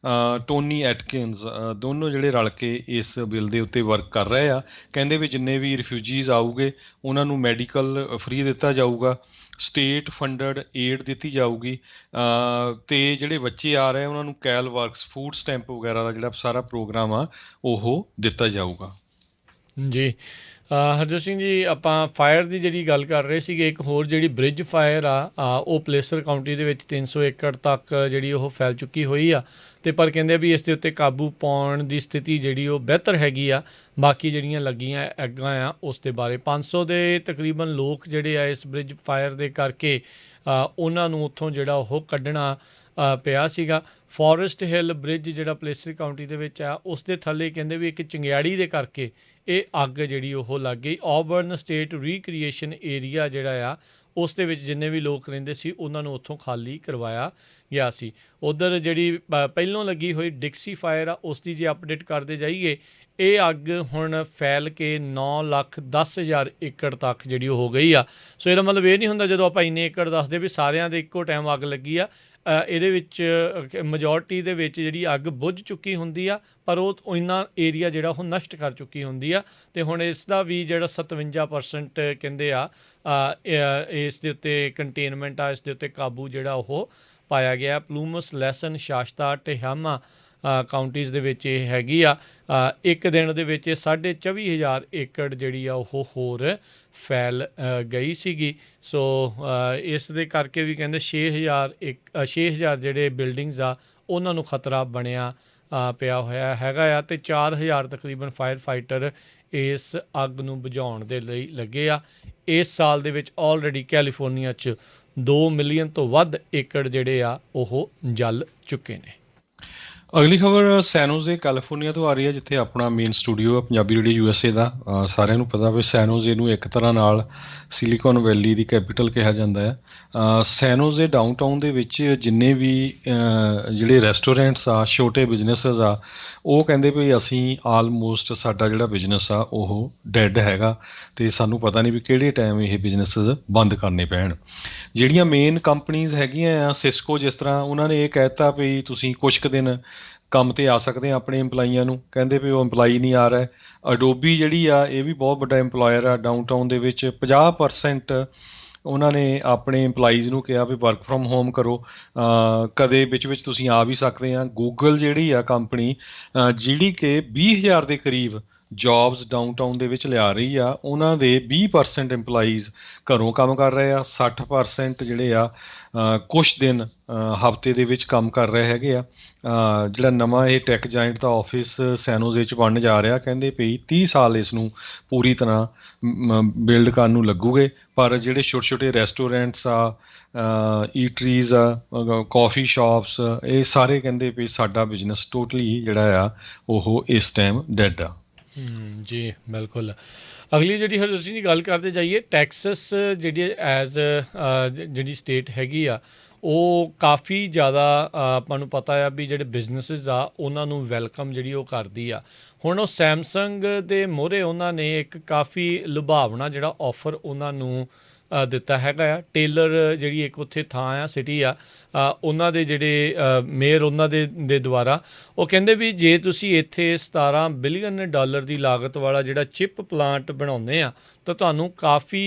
ਟੋਨੀ ਐਟਕਿਨਸ ਦੋਨੋਂ ਜਿਹੜੇ ਰਲ ਕੇ ਇਸ ਬਿੱਲ ਦੇ ਉੱਤੇ ਵਰਕ ਕਰ ਰਹੇ ਆ। ਕਹਿੰਦੇ ਵੀ ਜਿੰਨੇ ਵੀ ਰਿਫਿਊਜੀਜ਼ ਆਊਗੇ ਉਹਨਾਂ ਨੂੰ ਮੈਡੀਕਲ ਫ੍ਰੀ ਦਿੱਤਾ ਜਾਊਗਾ, ਸਟੇਟ ਫੰਡਡ ਏਡ ਦਿੱਤੀ ਜਾਊਗੀ, ਅਤੇ ਜਿਹੜੇ ਬੱਚੇ ਆ ਰਹੇ ਉਹਨਾਂ ਨੂੰ ਕੈਲ ਵਰਕਸ ਫੂਡ ਸਟੈਂਪ ਵਗੈਰਾ ਦਾ ਜਿਹੜਾ ਸਾਰਾ ਪ੍ਰੋਗਰਾਮ ਆ ਉਹ ਦਿੱਤਾ ਜਾਊਗਾ। ਜੀ ਹਰਜੋਤ ਸਿੰਘ ਜੀ, ਆਪਾਂ ਫਾਇਰ ਦੀ ਜਿਹੜੀ ਗੱਲ ਕਰ ਰਹੇ ਸੀਗੇ, ਇੱਕ ਹੋਰ ਜਿਹੜੀ ਬ੍ਰਿਜ ਫਾਇਰ ਆ ਉਹ ਪਲੇਸਰ ਕਾਊਂਟੀ ਦੇ ਵਿੱਚ 300 ਏਕੜ ਤੱਕ ਜਿਹੜੀ ਉਹ ਫੈਲ ਚੁੱਕੀ ਹੋਈ ਆ, ਅਤੇ ਪਰ ਕਹਿੰਦੇ ਵੀ ਇਸ ਦੇ ਉੱਤੇ ਕਾਬੂ ਪਾਉਣ ਦੀ ਸਥਿਤੀ ਜਿਹੜੀ ਉਹ ਬਿਹਤਰ ਹੈਗੀ ਆ। ਬਾਕੀ ਜਿਹੜੀਆਂ ਲੱਗੀਆਂ ਅੱਗਾਂ ਆ ਉਸ ਦੇ ਬਾਰੇ 500 ਦੇ ਤਕਰੀਬਨ ਲੋਕ ਜਿਹੜੇ ਆ ਇਸ ਬ੍ਰਿਜ ਫਾਇਰ ਦੇ ਕਰਕੇ ਉਹਨਾਂ ਨੂੰ ਉੱਥੋਂ ਜਿਹੜਾ ਉਹ ਕੱਢਣਾ ਪਿਆ ਸੀਗਾ। ਫੋਰੈਸਟ ਹਿੱਲ ਬ੍ਰਿਜ ਜਿਹੜਾ ਪਲੇਸਰ ਕਾਊਂਟੀ ਦੇ ਵਿੱਚ ਆ, ਉਸ ਦੇ ਥੱਲੇ ਕਹਿੰਦੇ ਵੀ ਇੱਕ ਚੰਗਿਆੜੀ ਦੇ ਕਰਕੇ ਇਹ ਅੱਗ ਜਿਹੜੀ ਉਹ ਲੱਗ ਗਈ। ਆਬਰਨ ਸਟੇਟ ਰੀਕ੍ਰੀਏਸ਼ਨ ਏਰੀਆ ਜਿਹੜਾ ਆ ਉਸ ਦੇ ਵਿੱਚ ਜਿੰਨੇ ਵੀ ਲੋਕ ਰਹਿੰਦੇ ਸੀ ਉਹਨਾਂ ਨੂੰ ਉੱਥੋਂ ਖਾਲੀ ਕਰਵਾਇਆ ਗਿਆ ਸੀ। ਉੱਧਰ ਜਿਹੜੀ ਪਹਿਲੋਂ ਲੱਗੀ ਹੋਈ ਡਿਕਸੀ ਫਾਇਰ ਆ ਉਸ ਦੀ ਜੇ ਅਪਡੇਟ ਕਰਦੇ ਜਾਈਏ, ਇਹ ਅੱਗ ਹੁਣ ਫੈਲ ਕੇ 9,10,000 ਏਕੜ ਤੱਕ ਜਿਹੜੀ ਉਹ ਹੋ ਗਈ ਆ। ਸੋ ਇਹਦਾ ਮਤਲਬ ਇਹ ਨਹੀਂ ਹੁੰਦਾ ਜਦੋਂ ਆਪਾਂ ਇੰਨੇ ਏਕੜ ਦੱਸਦੇ ਵੀ ਸਾਰਿਆਂ ਦੇ ਇੱਕੋ ਟਾਈਮ ਅੱਗ ਲੱਗੀ ਆ। ਇਹਦੇ ਵਿੱਚ ਮੈਜੋਰਟੀ ਦੇ ਵਿੱਚ ਜਿਹੜੀ ਅੱਗ ਬੁੱਝ ਚੁੱਕੀ ਹੁੰਦੀ ਆ, ਪਰ ਉਹ ਇੰਨਾ ਏਰੀਆ ਜਿਹੜਾ ਉਹ ਨਸ਼ਟ ਕਰ ਚੁੱਕੀ ਹੁੰਦੀ ਆ। ਅਤੇ ਹੁਣ ਇਸ ਦਾ ਵੀ ਜਿਹੜਾ 57% ਕਹਿੰਦੇ ਆ ਇਸ ਦੇ ਉੱਤੇ ਕੰਟੇਨਮੈਂਟ ਆ, ਇਸ ਦੇ ਉੱਤੇ ਕਾਬੂ ਜਿਹੜਾ ਉਹ ਪਾਇਆ ਗਿਆ। ਪਲੂਮਸ, ਲੈਸਨ, ਸ਼ਾਸ਼ਤਾ, ਟਿਹਾਮਾ ਕਾਊਂਟੀਜ਼ ਦੇ ਵਿੱਚ ਇਹ ਹੈਗੀ ਆ। ਇੱਕ ਦਿਨ ਦੇ ਵਿੱਚ 24,500 ਏਕੜ ਜਿਹੜੀ ਆ ਉਹ ਹੋਰ ਫੈਲ ਗਈ ਸੀਗੀ। ਸੋ ਇਸ ਦੇ ਕਰਕੇ ਵੀ ਕਹਿੰਦੇ 6,000 ਜਿਹੜੇ ਬਿਲਡਿੰਗਸ ਆ ਉਹਨਾਂ ਨੂੰ ਖਤਰਾ ਬਣਿਆ ਪਿਆ ਹੋਇਆ ਹੈਗਾ ਆ, ਅਤੇ 4,000 ਤਕਰੀਬਨ ਫਾਇਰ ਫਾਈਟਰ ਇਸ ਅੱਗ ਨੂੰ ਬੁਝਾਉਣ ਦੇ ਲਈ ਲੱਗੇ ਆ। ਇਸ ਸਾਲ ਦੇ ਵਿੱਚ ਆਲਰੇਡੀ ਕੈਲੀਫੋਰਨੀਆ 'ਚ 2 ਮਿਲੀਅਨ ਤੋਂ ਵੱਧ ਏਕੜ ਜਿਹੜੇ ਆ ਉਹ ਜਲ ਚੁੱਕੇ ਨੇ। ਅਗਲੀ ਖਬਰ ਸੈਨੋਜ਼ੇ ਕੈਲੀਫੋਰਨੀਆ ਤੋਂ ਆ ਰਹੀ ਹੈ, ਜਿੱਥੇ ਆਪਣਾ ਮੇਨ ਸਟੂਡੀਓ ਹੈ ਪੰਜਾਬੀ ਰੇਡੀਓ ਯੂਐਸਏ ਦਾ। ਸਾਰਿਆਂ ਨੂੰ ਪਤਾ ਵੀ ਸੈਨੋਜ਼ੇ ਨੂੰ ਇੱਕ ਤਰ੍ਹਾਂ ਨਾਲ ਸਿਲੀਕਨ ਵੈਲੀ ਦੀ ਕੈਪੀਟਲ ਕਿਹਾ ਜਾਂਦਾ ਹੈ। ਸੈਨੋਜ਼ੇ ਡਾਊਨਟਾਊਨ ਦੇ ਵਿੱਚ ਜਿੰਨੇ ਵੀ ਜਿਹੜੇ ਰੈਸਟੋਰੈਂਟਸ ਆ, ਛੋਟੇ ਬਿਜ਼ਨੈਸਸ ਆ, ਉਹ ਕਹਿੰਦੇ ਵੀ ਅਸੀਂ ਆਲਮੋਸਟ ਸਾਡਾ ਜਿਹੜਾ ਬਿਜ਼ਨਸ ਆ ਉਹ ਡੈਡ ਹੈਗਾ, ਅਤੇ ਸਾਨੂੰ ਪਤਾ ਨਹੀਂ ਵੀ ਕਿਹੜੇ ਟਾਈਮ ਇਹ ਬਿਜ਼ਨੈਸਸ ਬੰਦ ਕਰਨੇ ਪੈਣ। ਜਿਹੜੀਆਂ ਮੇਨ ਕੰਪਨੀਜ਼ ਹੈਗੀਆਂ ਆ, ਸਿਸਕੋ ਜਿਸ ਤਰ੍ਹਾਂ, ਉਹਨਾਂ ਨੇ ਇਹ ਕਹਿ ਦਿੱਤਾ ਵੀ ਤੁਸੀਂ ਕੁਛ ਕੁ ਦਿਨ ਕੰਮ ਤੇ ਆ ਸਕਦੇ ਆ ਆਪਣੇ EMPLOYੀਆਂ ਨੂੰ, ਕਹਿੰਦੇ ਵੀ ਉਹ EMPLOYੀ ਨਹੀਂ ਆ ਰਿਹਾ। ਅਡੋਬੀ ਜਿਹੜੀ ਆ, ਇਹ ਵੀ ਬਹੁਤ ਵੱਡਾ EMPLOYਰ ਆ ਡਾਊਨਟਾਊਨ ਦੇ ਵਿੱਚ। 50% ਉਹਨਾਂ ਨੇ ਆਪਣੇ EMPLOYੀਜ਼ ਨੂੰ ਕਿਹਾ ਵੀ ਵਰਕ ਫਰੋਮ ਹੋਮ ਕਰੋ, ਕਦੇ ਵਿੱਚ ਵਿੱਚ ਤੁਸੀਂ ਆ ਵੀ ਸਕਦੇ ਆ। ਗੂਗਲ ਜਿਹੜੀ ਆ ਕੰਪਨੀ, ਜਿਹੜੀ ਕਿ 20,000 ਦੇ ਕਰੀਬ ਜੌਬਸ ਡਾਊਨਟਾਊਨ ਦੇ ਵਿੱਚ ਲਿਆ ਰਹੀ ਆ, ਉਹਨਾਂ ਦੇ 20% EMPLOYੀਜ਼ ਘਰੋਂ ਕੰਮ ਕਰ ਰਹੇ ਆ। 60% ਜਿਹੜੇ ਆ ਕੁਛ ਦਿਨ ਹਫ਼ਤੇ ਦੇ ਵਿੱਚ ਕੰਮ ਕਰ ਰਹੇ ਹੈਗੇ ਆ। ਜਿਹੜਾ ਨਵਾਂ ਇਹ ਟੈਕ ਜਾਇੰਟ ਦਾ ਆਫਿਸ ਸੈਨੋਜ਼ੇ 'ਚ ਬਣਨ ਜਾ ਰਿਹਾ, ਕਹਿੰਦੇ ਪਈ 30 ਸਾਲ ਇਸ ਨੂੰ ਪੂਰੀ ਤਰ੍ਹਾਂ ਬਿਲਡ ਕਰਨ ਨੂੰ ਲੱਗੂਗੇ। ਪਰ ਜਿਹੜੇ ਛੋਟੇ ਛੋਟੇ ਰੈਸਟੋਰੈਂਟਸ ਆ, ਈਟਰੀਜ਼ ਆ, ਕਾਫੀ ਸ਼ਾਪਸ, ਇਹ ਸਾਰੇ ਕਹਿੰਦੇ ਵੀ ਸਾਡਾ ਬਿਜ਼ਨਸ ਟੋਟਲੀ ਜਿਹੜਾ ਆ ਉਹ ਇਸ ਟਾਈਮ ਡੈਡ ਆ। ਜੀ ਬਿਲਕੁਲ। ਅਗਲੀ ਜਿਹੜੀ ਹਰ ਅਸੀਂ ਦੀ ਗੱਲ ਕਰਦੇ ਜਾਈਏ, ਟੈਕਸਸ ਜਿਹੜੀ ਐਜ਼ ਜਿਹੜੀ ਸਟੇਟ ਹੈਗੀ ਆ, ਉਹ ਕਾਫੀ ਜ਼ਿਆਦਾ ਆਪਾਂ ਨੂੰ ਪਤਾ ਆ ਵੀ ਜਿਹੜੇ ਬਿਜ਼ਨਸਿਸ ਆ ਉਹਨਾਂ ਨੂੰ ਵੈਲਕਮ ਜਿਹੜੀ ਉਹ ਕਰਦੀ ਆ। ਹੁਣ ਉਹ ਸੈਮਸੰਗ ਦੇ ਮੂਹਰੇ ਉਹਨਾਂ ਨੇ ਇੱਕ ਕਾਫੀ ਲੁਭਾਵਣਾ ਜਿਹੜਾ ਆਫਰ ਉਹਨਾਂ ਨੂੰ ਦਿੱਤਾ ਹੈਗਾ ਆ। ਟੇਲਰ ਜਿਹੜੀ ਇੱਕ ਉੱਥੇ ਥਾਂ ਆ, ਸਿਟੀ ਆ, ਉਹਨਾਂ ਦੇ ਜਿਹੜੇ ਮੇਅਰ ਉਹਨਾਂ ਦੇ ਦੁਆਰਾ ਉਹ ਕਹਿੰਦੇ ਵੀ ਜੇ ਤੁਸੀਂ ਇੱਥੇ $17 ਬਿਲੀਅਨ ਦੀ ਲਾਗਤ ਵਾਲਾ ਜਿਹੜਾ ਚਿਪ ਪਲਾਂਟ ਬਣਾਉਂਦੇ ਆ ਤਾਂ ਤੁਹਾਨੂੰ ਕਾਫੀ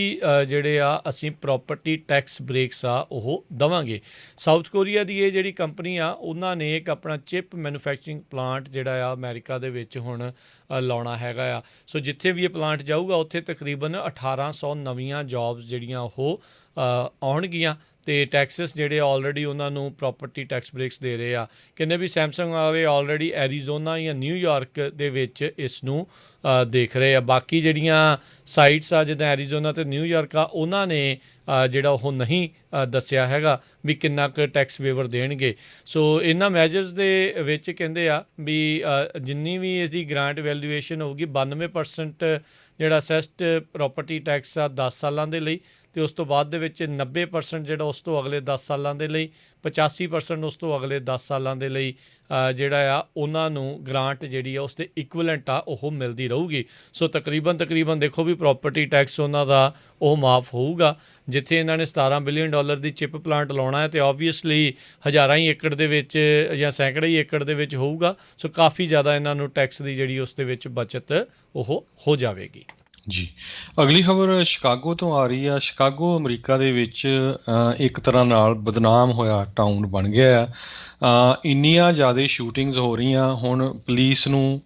ਜਿਹੜੇ ਆ ਅਸੀਂ ਪ੍ਰੋਪਰਟੀ ਟੈਕਸ ਬ੍ਰੇਕਸ ਆ ਉਹ ਦੇਵਾਂਗੇ। ਸਾਊਥ ਕੋਰੀਆ ਦੀ ਇਹ ਜਿਹੜੀ ਕੰਪਨੀ ਆ, ਉਹਨਾਂ ਨੇ ਇੱਕ ਆਪਣਾ ਚਿਪ ਮੈਨੂਫੈਕਚਰਿੰਗ ਪਲਾਂਟ ਜਿਹੜਾ ਆ ਅਮਰੀਕਾ ਦੇ ਵਿੱਚ ਹੁਣ ਲਾਉਣਾ ਹੈਗਾ ਆ। ਸੋ ਜਿੱਥੇ ਵੀ ਇਹ ਪਲਾਂਟ ਜਾਊਗਾ ਉੱਥੇ ਤਕਰੀਬਨ 1800 ਨਵੀਆਂ ਜੌਬਸ ਜਿਹੜੀਆਂ ਉਹ ਆਉਣਗੀਆਂ, ਅਤੇ ਟੈਕਸਸ ਜਿਹੜੇ ਆਲਰੇਡੀ ਉਹਨਾਂ ਨੂੰ ਪ੍ਰੋਪਰਟੀ ਟੈਕਸ ਬ੍ਰੇਕਸ ਦੇ ਰਹੇ ਆ। ਕਹਿੰਦੇ ਵੀ ਸੈਮਸੰਗ ਵਾਲੇ ਆਲਰੇਡੀ ਐਰੀਜ਼ੋਨਾ ਜਾਂ ਨਿਊਯਾਰਕ ਦੇ ਵਿੱਚ ਇਸ ਨੂੰ ਦੇਖ ਰਹੇ ਆ। ਬਾਕੀ ਜਿਹੜੀਆਂ ਸਾਈਟਸ ਆ ਜਿੱਦਾਂ ਐਰੀਜ਼ੋਨਾ ਅਤੇ ਨਿਊਯਾਰਕ ਆ, ਉਹਨਾਂ ਨੇ ਜਿਹੜਾ ਉਹ ਨਹੀਂ ਦੱਸਿਆ ਹੈਗਾ ਵੀ ਕਿੰਨਾ ਕੁ ਟੈਕਸ ਵੇਵਰ ਦੇਣਗੇ। ਸੋ ਇਹਨਾਂ ਮੈਜਰਸ ਦੇ ਵਿੱਚ ਕਹਿੰਦੇ ਆ ਵੀ ਜਿੰਨੀ ਵੀ ਇਹਦੀ ਗ੍ਰਾਂਟ ਵੈਲਿਊਏਸ਼ਨ ਹੋਊਗੀ, 92% ਜਿਹੜਾ ਅਸੈਸਡ ਪ੍ਰੋਪਰਟੀ ਟੈਕਸ ਆ 10 ਸਾਲਾਂ ਦੇ ਲਈ, ਅਤੇ ਉਸ ਤੋਂ ਬਾਅਦ ਦੇ ਵਿੱਚ 90% ਜਿਹੜਾ ਉਸ ਤੋਂ ਅਗਲੇ 10 ਸਾਲਾਂ ਦੇ ਲਈ, 85% ਉਸ ਤੋਂ ਅਗਲੇ 10 ਸਾਲਾਂ ਦੇ ਲਈ ਜਿਹੜਾ ਆ ਉਹਨਾਂ ਨੂੰ ਗ੍ਰਾਂਟ ਜਿਹੜੀ ਆ ਉਸ ਦੇ ਇਕੁਵਲੈਂਟ ਆ ਉਹ ਮਿਲਦੀ ਰਹੂਗੀ। ਸੋ ਤਕਰੀਬਨ ਦੇਖੋ ਵੀ ਪ੍ਰੋਪਰਟੀ ਟੈਕਸ ਉਹਨਾਂ ਦਾ ਉਹ ਮਾਫ ਹੋਊਗਾ। ਜਿੱਥੇ ਇਹਨਾਂ ਨੇ $17 ਬਿਲੀਅਨ ਦੀ ਚਿਪ ਪਲਾਂਟ ਲਾਉਣਾ ਹੈ, ਅਤੇ ਓਬਵੀਅਸਲੀ ਹਜ਼ਾਰਾਂ ਹੀ ਏਕੜ ਦੇ ਵਿੱਚ ਜਾਂ ਸੈਂਕੜੇ ਹੀ ਏਕੜ ਦੇ ਵਿੱਚ ਹੋਊਗਾ। ਸੋ ਕਾਫੀ ਜ਼ਿਆਦਾ ਇਹਨਾਂ ਨੂੰ ਟੈਕਸ ਦੀ ਜਿਹੜੀ ਉਸ ਦੇ ਵਿੱਚ ਬਚਤ ਉਹ ਹੋ ਜਾਵੇਗੀ। ਜੀ, ਅਗਲੀ ਖਬਰ ਸ਼ਿਕਾਗੋ ਤੋਂ ਆ ਰਹੀ ਆ। ਸ਼ਿਕਾਗੋ ਅਮਰੀਕਾ ਦੇ ਵਿੱਚ ਇੱਕ ਤਰ੍ਹਾਂ ਨਾਲ ਬਦਨਾਮ ਹੋਇਆ ਟਾਊਨ ਬਣ ਗਿਆ ਆ। ਇੰਨੀਆਂ ਜ਼ਿਆਦਾ ਸ਼ੂਟਿੰਗਸ ਹੋ ਰਹੀਆਂ, ਹੁਣ ਪੁਲਿਸ ਨੂੰ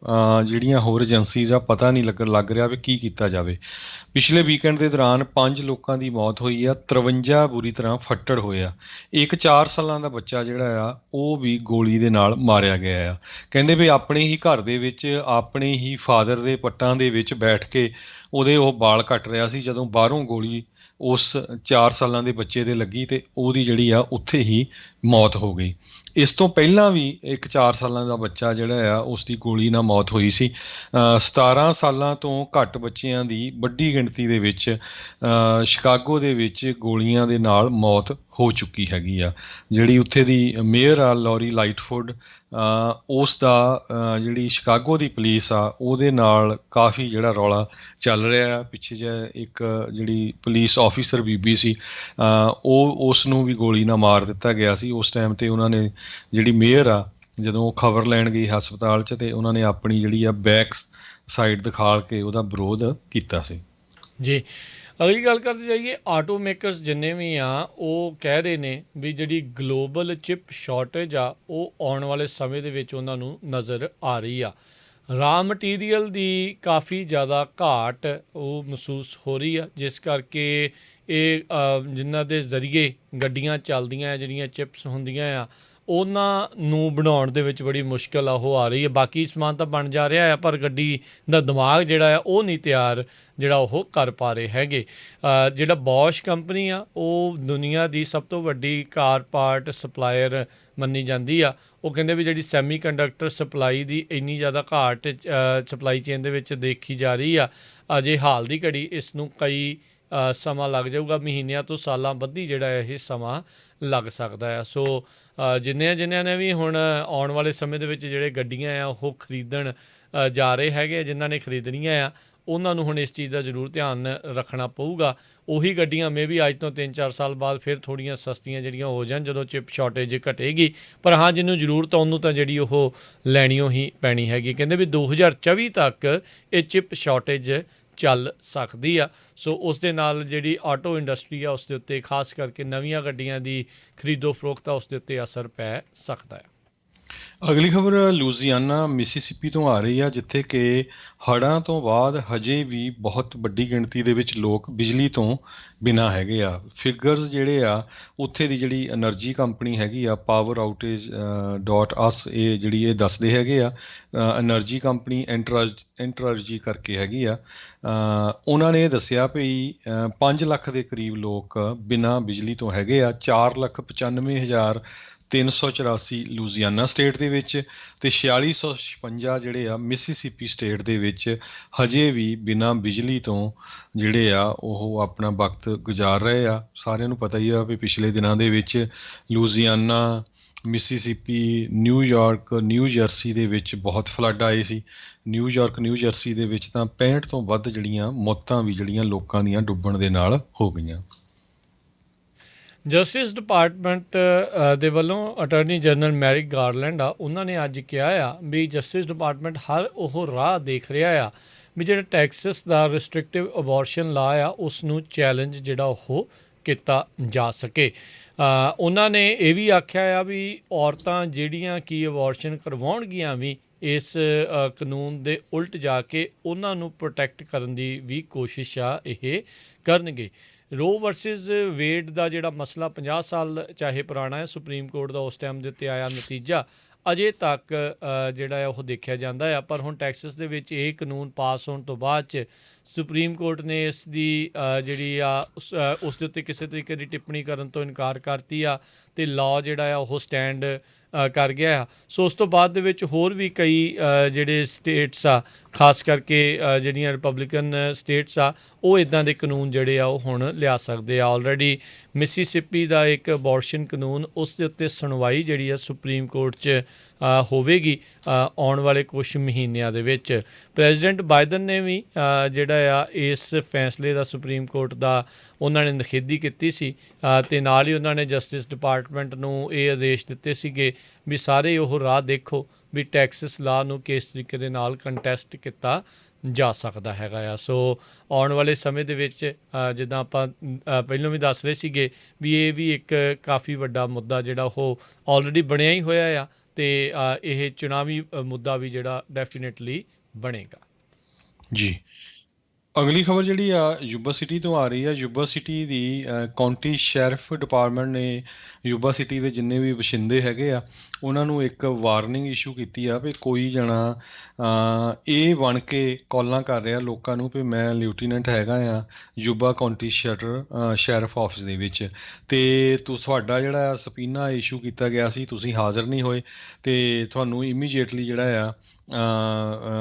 ਜਿਹੜੀਆਂ ਹੋਰ ਏਜੰਸੀਜ਼ ਆ ਪਤਾ ਨਹੀਂ ਲੱਗ ਰਿਹਾ ਵੀ ਕੀ ਕੀਤਾ ਜਾਵੇ। ਪਿਛਲੇ ਵੀਕਐਂਡ ਦੇ ਦੌਰਾਨ 5 ਲੋਕਾਂ ਦੀ ਮੌਤ ਹੋਈ ਆ, 53 ਬੁਰੀ ਤਰ੍ਹਾਂ ਫੱਟੜ ਹੋਏ ਆ। ਇੱਕ 4 ਸਾਲਾਂ ਦਾ ਬੱਚਾ ਜਿਹੜਾ ਆ ਉਹ ਵੀ ਗੋਲੀ ਦੇ ਨਾਲ ਮਾਰਿਆ ਗਿਆ ਆ। ਕਹਿੰਦੇ ਵੀ ਆਪਣੇ ਹੀ ਘਰ ਦੇ ਵਿੱਚ ਆਪਣੇ ਹੀ ਫਾਦਰ ਦੇ ਪੱਟਾਂ ਦੇ ਵਿੱਚ ਬੈਠ ਕੇ ਉਹਦੇ ਉਹ ਵਾਲ ਕੱਟ ਰਿਹਾ ਸੀ, ਜਦੋਂ ਬਾਹਰੋਂ ਗੋਲੀ ਉਸ 4 ਸਾਲਾਂ ਦੇ ਬੱਚੇ ਦੇ ਲੱਗੀ ਅਤੇ ਉਹਦੀ ਜਿਹੜੀ ਆ ਉੱਥੇ ਹੀ ਮੌਤ ਹੋ ਗਈ। ਇਸ ਤੋਂ ਪਹਿਲਾਂ ਵੀ ਇੱਕ 4 ਸਾਲਾਂ ਦਾ ਬੱਚਾ ਜਿਹੜਾ ਆ ਉਸ ਦੀ ਗੋਲੀ ਨਾਲ ਮੌਤ ਹੋਈ ਸੀ। 17 ਸਾਲਾਂ ਤੋਂ ਘੱਟ ਬੱਚਿਆਂ ਦੀ ਵੱਡੀ ਗਿਣਤੀ ਦੇ ਵਿੱਚ ਸ਼ਿਕਾਗੋ ਦੇ ਵਿੱਚ ਗੋਲੀਆਂ ਦੇ ਨਾਲ ਮੌਤ ਹੋ ਚੁੱਕੀ ਹੈਗੀ ਆ। ਜਿਹੜੀ ਉੱਥੇ ਦੀ ਮੇਅਰ ਆ ਲੌਰੀ ਲਾਈਟਫੁੱਡ, ਉਸ ਦਾ ਜਿਹੜੀ ਸ਼ਿਕਾਗੋ ਦੀ ਪੁਲਿਸ ਆ ਉਹਦੇ ਨਾਲ ਕਾਫੀ ਜਿਹੜਾ ਰੌਲਾ ਚੱਲ ਰਿਹਾ ਆ। ਪਿੱਛੇ ਜਿਹੇ ਇੱਕ ਜਿਹੜੀ ਪੁਲਿਸ ਆਫੀਸਰ ਬੀਬੀ ਸੀ, ਉਹ ਉਸ ਨੂੰ ਵੀ ਗੋਲੀ ਨਾਲ ਮਾਰ ਦਿੱਤਾ ਗਿਆ ਸੀ। ਉਸ ਟਾਈਮ 'ਤੇ ਉਹਨਾਂ ਨੇ ਜਿਹੜੀ ਮੇਅਰ ਆ, ਜਦੋਂ ਉਹ ਖਬਰ ਲੈਣ ਗਈ ਹਸਪਤਾਲ 'ਚ, ਅਤੇ ਉਹਨਾਂ ਨੇ ਆਪਣੀ ਜਿਹੜੀ ਆ ਬੈਕ ਸਾਈਡ ਦਿਖਾ ਕੇ ਉਹਦਾ ਵਿਰੋਧ ਕੀਤਾ ਸੀ। ਜੀ, ਅਗਲੀ ਗੱਲ ਕਰਦੇ ਜਾਈਏ, ਆਟੋ ਮੇਕਰਸ ਜਿੰਨੇ ਵੀ ਆ ਉਹ ਕਹਿ ਰਹੇ ਨੇ ਵੀ ਜਿਹੜੀ ਗਲੋਬਲ ਚਿਪ ਸ਼ਾਰਟੇਜ ਆ ਉਹ ਆਉਣ ਵਾਲੇ ਸਮੇਂ ਦੇ ਵਿੱਚ ਉਹਨਾਂ ਨੂੰ ਨਜ਼ਰ ਆ ਰਹੀ ਆ। ਰਾ ਮਟੀਰੀਅਲ ਦੀ ਕਾਫੀ ਜ਼ਿਆਦਾ ਘਾਟ ਉਹ ਮਹਿਸੂਸ ਹੋ ਰਹੀ ਆ, ਜਿਸ ਕਰਕੇ ਇਹ ਜਿਨ੍ਹਾਂ ਦੇ ਜ਼ਰੀਏ ਗੱਡੀਆਂ ਚੱਲਦੀਆਂ, ਜਿਹੜੀਆਂ ਚਿਪਸ ਹੁੰਦੀਆਂ ਆ, ਉਹਨਾਂ ਨੂੰ ਬਣਾਉਣ ਦੇ ਵਿੱਚ ਬੜੀ ਮੁਸ਼ਕਿਲ ਆ ਉਹ ਆ ਰਹੀ ਹੈ। ਬਾਕੀ ਸਮਾਨ ਤਾਂ ਬਣ ਜਾ ਰਿਹਾ ਆ, ਪਰ ਗੱਡੀ ਦਾ ਦਿਮਾਗ ਜਿਹੜਾ ਆ ਉਹ ਨਹੀਂ ਤਿਆਰ ਜਿਹੜਾ ਉਹ ਕਰ ਪਾ ਰਹੇ ਹੈਗੇ। ਜਿਹੜਾ ਬੌਸ਼ ਕੰਪਨੀ ਆ ਉਹ ਦੁਨੀਆ ਦੀ ਸਭ ਤੋਂ ਵੱਡੀ ਕਾਰ ਪਾਰਟ ਸਪਲਾਇਰ ਮੰਨੀ ਜਾਂਦੀ ਆ। ਉਹ ਕਹਿੰਦੇ ਵੀ ਜਿਹੜੀ ਸੈਮੀ ਕੰਡਕਟਰ ਸਪਲਾਈ ਦੀ ਇੰਨੀ ਜ਼ਿਆਦਾ ਘਾਟ ਸਪਲਾਈ ਚੇਨ ਦੇ ਵਿੱਚ ਦੇਖੀ ਜਾ ਰਹੀ ਆ, ਅਜੇ ਹਾਲ ਦੀ ਘੜੀ ਇਸ ਨੂੰ ਕਈ ਸਮਾਂ ਲੱਗ ਜਾਊਗਾ, ਮਹੀਨਿਆਂ ਤੋਂ ਸਾਲਾਂ ਬੱਧੀ ਜਿਹੜਾ ਇਹ ਸਮਾਂ ਲੱਗ ਸਕਦਾ ਆ। ਸੋ ਜਿੰਨਿਆਂ ਨੇ ਵੀ ਹੁਣ ਆਉਣ ਵਾਲੇ ਸਮੇਂ ਦੇ ਵਿੱਚ ਜਿਹੜੇ ਗੱਡੀਆਂ ਆ ਉਹ ਖਰੀਦਣ ਜਾ ਰਹੇ ਹੈਗੇ, ਜਿਨ੍ਹਾਂ ਨੇ ਖਰੀਦਣੀਆਂ ਆ ਉਹਨਾਂ ਨੂੰ ਹੁਣ ਇਸ ਚੀਜ਼ ਦਾ ਜ਼ਰੂਰ ਧਿਆਨ ਰੱਖਣਾ ਪਊਗਾ। ਉਹੀ ਗੱਡੀਆਂ ਮੇ ਵੀ ਅੱਜ ਤੋਂ 3-4 ਸਾਲ ਬਾਅਦ ਫਿਰ ਥੋੜ੍ਹੀਆਂ ਸਸਤੀਆਂ ਜਿਹੜੀਆਂ ਹੋ ਜਾਣ ਜਦੋਂ ਚਿਪ ਸ਼ਾਰਟੇਜ ਘਟੇਗੀ, ਪਰ ਹਾਂ ਜਿਹਨੂੰ ਜ਼ਰੂਰਤ ਆ ਉਹਨੂੰ ਤਾਂ ਜਿਹੜੀ ਉਹ ਲੈਣੀਓ ਹੀ ਪੈਣੀ ਹੈਗੀ। ਕਹਿੰਦੇ ਵੀ 2024 ਤੱਕ ਇਹ ਚਿਪ ਸ਼ਾਰਟੇਜ ਚੱਲ ਸਕਦੀ ਆ। ਸੋ ਉਸ ਦੇ ਨਾਲ ਜਿਹੜੀ ਆਟੋ ਇੰਡਸਟਰੀ ਆ ਉਸ ਦੇ ਉੱਤੇ, ਖਾਸ ਕਰਕੇ ਨਵੀਆਂ ਗੱਡੀਆਂ ਦੀ ਖਰੀਦੋ ਫਰੋਖਤ ਆ ਉਸ ਦੇ ਉੱਤੇ ਅਸਰ ਪੈ ਸਕਦਾ ਹੈ। ਅਗਲੀ ਖਬਰ ਲੂਜ਼ੀਆਨਾ ਮਿਸੀਸਿਪੀ ਤੋਂ ਆ ਰਹੀ ਆ, ਜਿੱਥੇ ਕਿ ਹੜ੍ਹਾਂ ਤੋਂ ਬਾਅਦ ਹਜੇ ਵੀ ਬਹੁਤ ਵੱਡੀ ਗਿਣਤੀ ਦੇ ਵਿੱਚ ਲੋਕ ਬਿਜਲੀ ਤੋਂ ਬਿਨਾਂ ਹੈਗੇ ਆ। ਫਿਗਰਸ ਜਿਹੜੇ ਆ ਉੱਥੇ ਦੀ ਜਿਹੜੀ ਐਨਰਜੀ ਕੰਪਨੀ ਹੈਗੀ ਆ ਪਾਵਰ ਆਊਟੇਜ .us, ਇਹ ਜਿਹੜੀ ਇਹ ਦੱਸਦੇ ਹੈਗੇ ਆ, ਐਨਰਜੀ ਕੰਪਨੀ ਐਂਟਰਜੀ ਕਰਕੇ ਹੈਗੀ ਆ। ਉਹਨਾਂ ਨੇ ਇਹ ਦੱਸਿਆ ਵੀ 5 ਲੱਖ ਦੇ ਕਰੀਬ ਲੋਕ ਬਿਨਾਂ ਬਿਜਲੀ ਤੋਂ ਹੈਗੇ ਆ। 4,95,384 ਲੂਜ਼ੀਆਨਾ ਸਟੇਟ ਦੇ ਵਿੱਚ ਤੇ 4656 ਜਿਹੜੇ ਆ ਮਿਸੀਸਿਪੀ ਸਟੇਟ ਦੇ ਵਿੱਚ ਹਜੇ ਵੀ ਬਿਨਾਂ ਬਿਜਲੀ ਤੋਂ ਜਿਹੜੇ ਆ ਉਹ ਆਪਣਾ ਵਕਤ ਗੁਜ਼ਾਰ ਰਹੇ ਆ। ਸਾਰਿਆਂ ਨੂੰ ਪਤਾ ਹੀ ਆ ਵੀ ਪਿਛਲੇ ਦਿਨਾਂ ਦੇ ਵਿੱਚ ਲੂਜ਼ੀਆਨਾ, ਮਿਸੀਸਿਪੀ, ਨਿਊਯਾਰਕ, ਨਿਊ ਜਰਸੀ ਦੇ ਵਿੱਚ ਬਹੁਤ ਫਲੱਡ ਆਏ ਸੀ। ਨਿਊਯਾਰਕ, ਨਿਊ ਜਰਸੀ ਦੇ ਵਿੱਚ ਤਾਂ 65 ਤੋਂ ਵੱਧ ਜਿਹੜੀਆਂ ਮੌਤਾਂ ਵੀ ਜਿਹੜੀਆਂ ਲੋਕਾਂ ਦੀਆਂ ਡੁੱਬਣ ਦੇ ਨਾਲ ਹੋ ਗਈਆਂ। ਜਸਟਿਸ ਡਿਪਾਰਟਮੈਂਟ ਦੇ ਵੱਲੋਂ ਅਟਾਰਨੀ ਜਨਰਲ ਮੈਰਿਕ ਗਾਰਲੈਂਡ ਆ, ਉਹਨਾਂ ਨੇ ਅੱਜ ਕਿਹਾ ਆ ਵੀ ਜਸਟਿਸ ਡਿਪਾਰਟਮੈਂਟ ਹਰ ਉਹ ਰਾਹ ਦੇਖ ਰਿਹਾ ਆ ਵੀ ਜਿਹੜਾ ਟੈਕਸਸ ਦਾ ਰਿਸਟ੍ਰਿਕਟਿਵ ਅਬੋਰਸ਼ਨ ਲਾ ਆ ਉਸ ਨੂੰ ਚੈਲੰਜ ਜਿਹੜਾ ਉਹ ਕੀਤਾ ਜਾ ਸਕੇ। ਉਹਨਾਂ ਨੇ ਇਹ ਵੀ ਆਖਿਆ ਆ ਵੀ ਔਰਤਾਂ ਜਿਹੜੀਆਂ ਕਿ ਅਬੋਰਸ਼ਨ ਕਰਵਾਉਣਗੀਆਂ ਵੀ ਇਸ ਕਾਨੂੰਨ ਦੇ ਉਲਟ ਜਾ ਕੇ ਉਹਨਾਂ ਨੂੰ ਪ੍ਰੋਟੈਕਟ ਕਰਨ ਦੀ ਵੀ ਕੋਸ਼ਿਸ਼ ਆ ਇਹ ਕਰਨਗੇ। ਰੋ ਵਰਸਿਸ ਵੇਡ ਦਾ ਜਿਹੜਾ ਮਸਲਾ 50 ਸਾਲ ਚਾਹੇ ਪੁਰਾਣਾ ਹੈ, ਸੁਪਰੀਮ ਕੋਰਟ ਦਾ ਉਸ ਟਾਈਮ ਦੇ ਉੱਤੇ ਆਇਆ ਨਤੀਜਾ ਅਜੇ ਤੱਕ ਜਿਹੜਾ ਹੈ ਉਹ ਦੇਖਿਆ ਜਾਂਦਾ ਆ। ਪਰ ਹੁਣ ਟੈਕਸਸ ਦੇ ਵਿੱਚ ਇਹ ਕਾਨੂੰਨ ਪਾਸ ਹੋਣ ਤੋਂ ਬਾਅਦ 'ਚ ਸੁਪਰੀਮ ਕੋਰਟ ਨੇ ਇਸ ਦੀ ਜਿਹੜੀ ਆ ਉਸ ਦੇ ਉੱਤੇ ਕਿਸੇ ਤਰੀਕੇ ਦੀ ਟਿੱਪਣੀ ਕਰਨ ਤੋਂ ਇਨਕਾਰ ਕਰਤੀ ਆ ਅਤੇ ਲਾਅ ਜਿਹੜਾ ਆ ਉਹ ਸਟੈਂਡ ਕਰ ਗਿਆ ਆ। ਸੋ ਉਸ ਤੋਂ ਬਾਅਦ ਦੇ ਵਿੱਚ ਹੋਰ ਵੀ ਕਈ ਜਿਹੜੇ ਸਟੇਟਸ ਆ, ਖਾਸ ਕਰਕੇ ਜਿਹੜੀਆਂ ਰਿਪਬਲਿਕਨ ਸਟੇਟਸ ਆ, ਉਹ ਇੱਦਾਂ ਦੇ ਕਾਨੂੰਨ ਜਿਹੜੇ ਆ ਉਹ ਹੁਣ ਲਿਆ ਸਕਦੇ ਆ। ਆਲਰੇਡੀ ਮਿਸੀਸਿਪੀ ਦਾ ਇੱਕ ਅਬੋਰਸ਼ਨ ਕਾਨੂੰਨ, ਉਸ ਦੇ ਉੱਤੇ ਸੁਣਵਾਈ ਜਿਹੜੀ ਆ ਸੁਪਰੀਮ ਕੋਰਟ 'ਚ ਹੋਵੇਗੀ ਆਉਣ ਵਾਲੇ ਕੁਛ ਮਹੀਨਿਆਂ ਦੇ ਵਿੱਚ। ਪ੍ਰੈਜ਼ੀਡੈਂਟ ਬਾਈਡਨ ਨੇ ਵੀ ਜਿਹੜਾ ਆ ਇਸ ਫੈਸਲੇ ਦਾ ਸੁਪਰੀਮ ਕੋਰਟ ਦਾ ਉਹਨਾਂ ਨੇ ਨਿਖੇਧੀ ਕੀਤੀ ਸੀ ਅਤੇ ਨਾਲ ਹੀ ਉਹਨਾਂ ਨੇ ਜਸਟਿਸ ਡਿਪਾਰਟਮੈਂਟ ਨੂੰ ਇਹ ਆਦੇਸ਼ ਦਿੱਤੇ ਸੀਗੇ ਵੀ ਸਾਰੇ ਉਹ ਰਾਹ ਦੇਖੋ ਵੀ ਟੈਕਸਸ ਲਾਅ ਨੂੰ ਕਿਸ ਤਰੀਕੇ ਦੇ ਨਾਲ ਕੰਟੈਸਟ ਕੀਤਾ ਜਾ ਸਕਦਾ ਹੈਗਾ ਆ। ਸੋ ਆਉਣ ਵਾਲੇ ਸਮੇਂ ਦੇ ਵਿੱਚ ਜਿੱਦਾਂ ਆਪਾਂ ਪਹਿਲਾਂ ਵੀ ਦੱਸ ਰਹੇ ਸੀਗੇ ਵੀ ਇਹ ਵੀ ਇੱਕ ਕਾਫੀ ਵੱਡਾ ਮੁੱਦਾ ਜਿਹੜਾ ਉਹ ਆਲਰੇਡੀ ਬਣਿਆ ਹੀ ਹੋਇਆ ਆ ਅਤੇ ਇਹ ਚੁਣਾਵੀ ਮੁੱਦਾ ਵੀ ਜਿਹੜਾ ਡੈਫੀਨੇਟਲੀ ਬਣੇਗਾ। ਜੀ, ਅਗਲੀ ਖਬਰ ਜਿਹੜੀ ਆ ਯੂਬਾ ਸਿਟੀ ਤੋਂ ਆ ਰਹੀ ਆ। ਯੂਬਾ ਸਿਟੀ ਦੀ ਕਾਉਂਟੀ ਸ਼ੈਰਿਫ ਡਿਪਾਰਟਮੈਂਟ ਨੇ ਯੂਬਾ ਸਿਟੀ ਦੇ ਜਿੰਨੇ ਵੀ ਵਸਿੰਦੇ ਹੈਗੇ ਆ ਉਹਨਾਂ ਨੂੰ ਇੱਕ ਵਾਰਨਿੰਗ ਇਸ਼ੂ ਕੀਤੀ ਆ ਵੀ ਕੋਈ ਜਣਾ ਇਹ ਬਣ ਕੇ ਕਾਲਾਂ ਕਰ ਰਿਹਾ ਲੋਕਾਂ ਨੂੰ ਵੀ ਮੈਂ ਲਿeutenant ਹੈਗਾ ਆ ਯੂਬਾ ਕਾਉਂਟੀ ਸ਼ੈਰਿਫ ਆਫਿਸ ਦੇ ਵਿੱਚ, ਅਤੇ ਤੁਹਾਡਾ ਜਿਹੜਾ ਸਪੀਨਾ ਇਸ਼ੂ ਕੀਤਾ ਗਿਆ ਸੀ, ਤੁਸੀਂ ਹਾਜ਼ਰ ਨਹੀਂ ਹੋਏ ਅਤੇ ਤੁਹਾਨੂੰ ਇਮੀਡੀਏਟਲੀ ਜਿਹੜਾ ਆ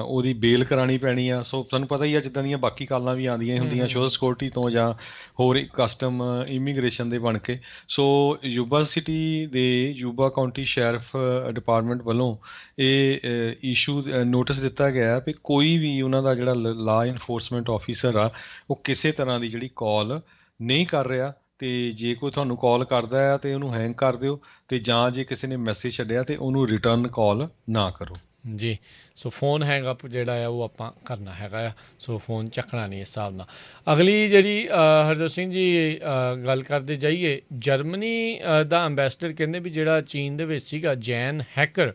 ਉਹਦੀ ਬੇਲ ਕਰਾਉਣੀ ਪੈਣੀ ਆ। ਸੋ ਤੁਹਾਨੂੰ ਪਤਾ ਹੀ ਆ ਜਿੱਦਾਂ ਦੀਆਂ ਬਾਕੀ ਕਾਲਾਂ ਵੀ ਆਉਂਦੀਆਂ ਹੁੰਦੀਆਂ ਸੋਸ਼ਲ ਸਿਕਿਉਰਿਟੀ ਤੋਂ ਜਾਂ ਹੋਰ ਕਸਟਮ ਇਮੀਗ੍ਰੇਸ਼ਨ ਦੇ ਬਣ ਕੇ। ਸੋ ਯੂਬਾ ਸਿਟੀ ਦੇ ਯੂਬਾ ਕਾਉਂਟੀ ਸ਼ੈਰਿਫ ਡਿਪਾਰਟਮੈਂਟ ਵੱਲੋਂ ਇਹ ਇਸ਼ੂ ਨੋਟਿਸ ਦਿੱਤਾ ਗਿਆ ਵੀ ਕੋਈ ਵੀ ਉਹਨਾਂ ਦਾ ਜਿਹੜਾ ਲਾਅ ਇਨਫੋਰਸਮੈਂਟ ਆਫਿਸਰ ਆ ਉਹ ਕਿਸੇ ਤਰ੍ਹਾਂ ਦੀ ਜਿਹੜੀ ਕਾਲ ਨਹੀਂ ਕਰ ਰਿਹਾ, ਅਤੇ ਜੇ ਕੋਈ ਤੁਹਾਨੂੰ ਕਾਲ ਕਰਦਾ ਆ ਤਾਂ ਉਹਨੂੰ ਹੈਂਗ ਕਰ ਦਿਓ, ਅਤੇ ਜਾਂ ਜੇ ਕਿਸੇ ਨੇ ਮੈਸੇਜ ਛੱਡਿਆ ਤਾਂ ਉਹਨੂੰ ਰਿਟਰਨ ਕਾਲ ਨਾ ਕਰੋ। ਜੀ, ਸੋ ਫੋਨ ਹੈਂਗ ਅਪ ਜਿਹੜਾ ਆ ਉਹ ਆਪਾਂ ਕਰਨਾ ਹੈਗਾ ਆ, ਸੋ ਫੋਨ ਚੱਕਣਾ ਨਹੀਂ ਇਸ ਹਿਸਾਬ ਨਾਲ। ਅਗਲੀ ਜਿਹੜੀ ਹਰਜੋਤ ਸਿੰਘ ਜੀ ਗੱਲ ਕਰਦੇ ਜਾਈਏ, ਜਰਮਨੀ ਦਾ ਅੰਬੈਸਡਰ ਕਹਿੰਦੇ ਵੀ ਜਿਹੜਾ ਚੀਨ ਦੇ ਵਿੱਚ ਸੀਗਾ ਜੈਨ ਹੈਕਰ,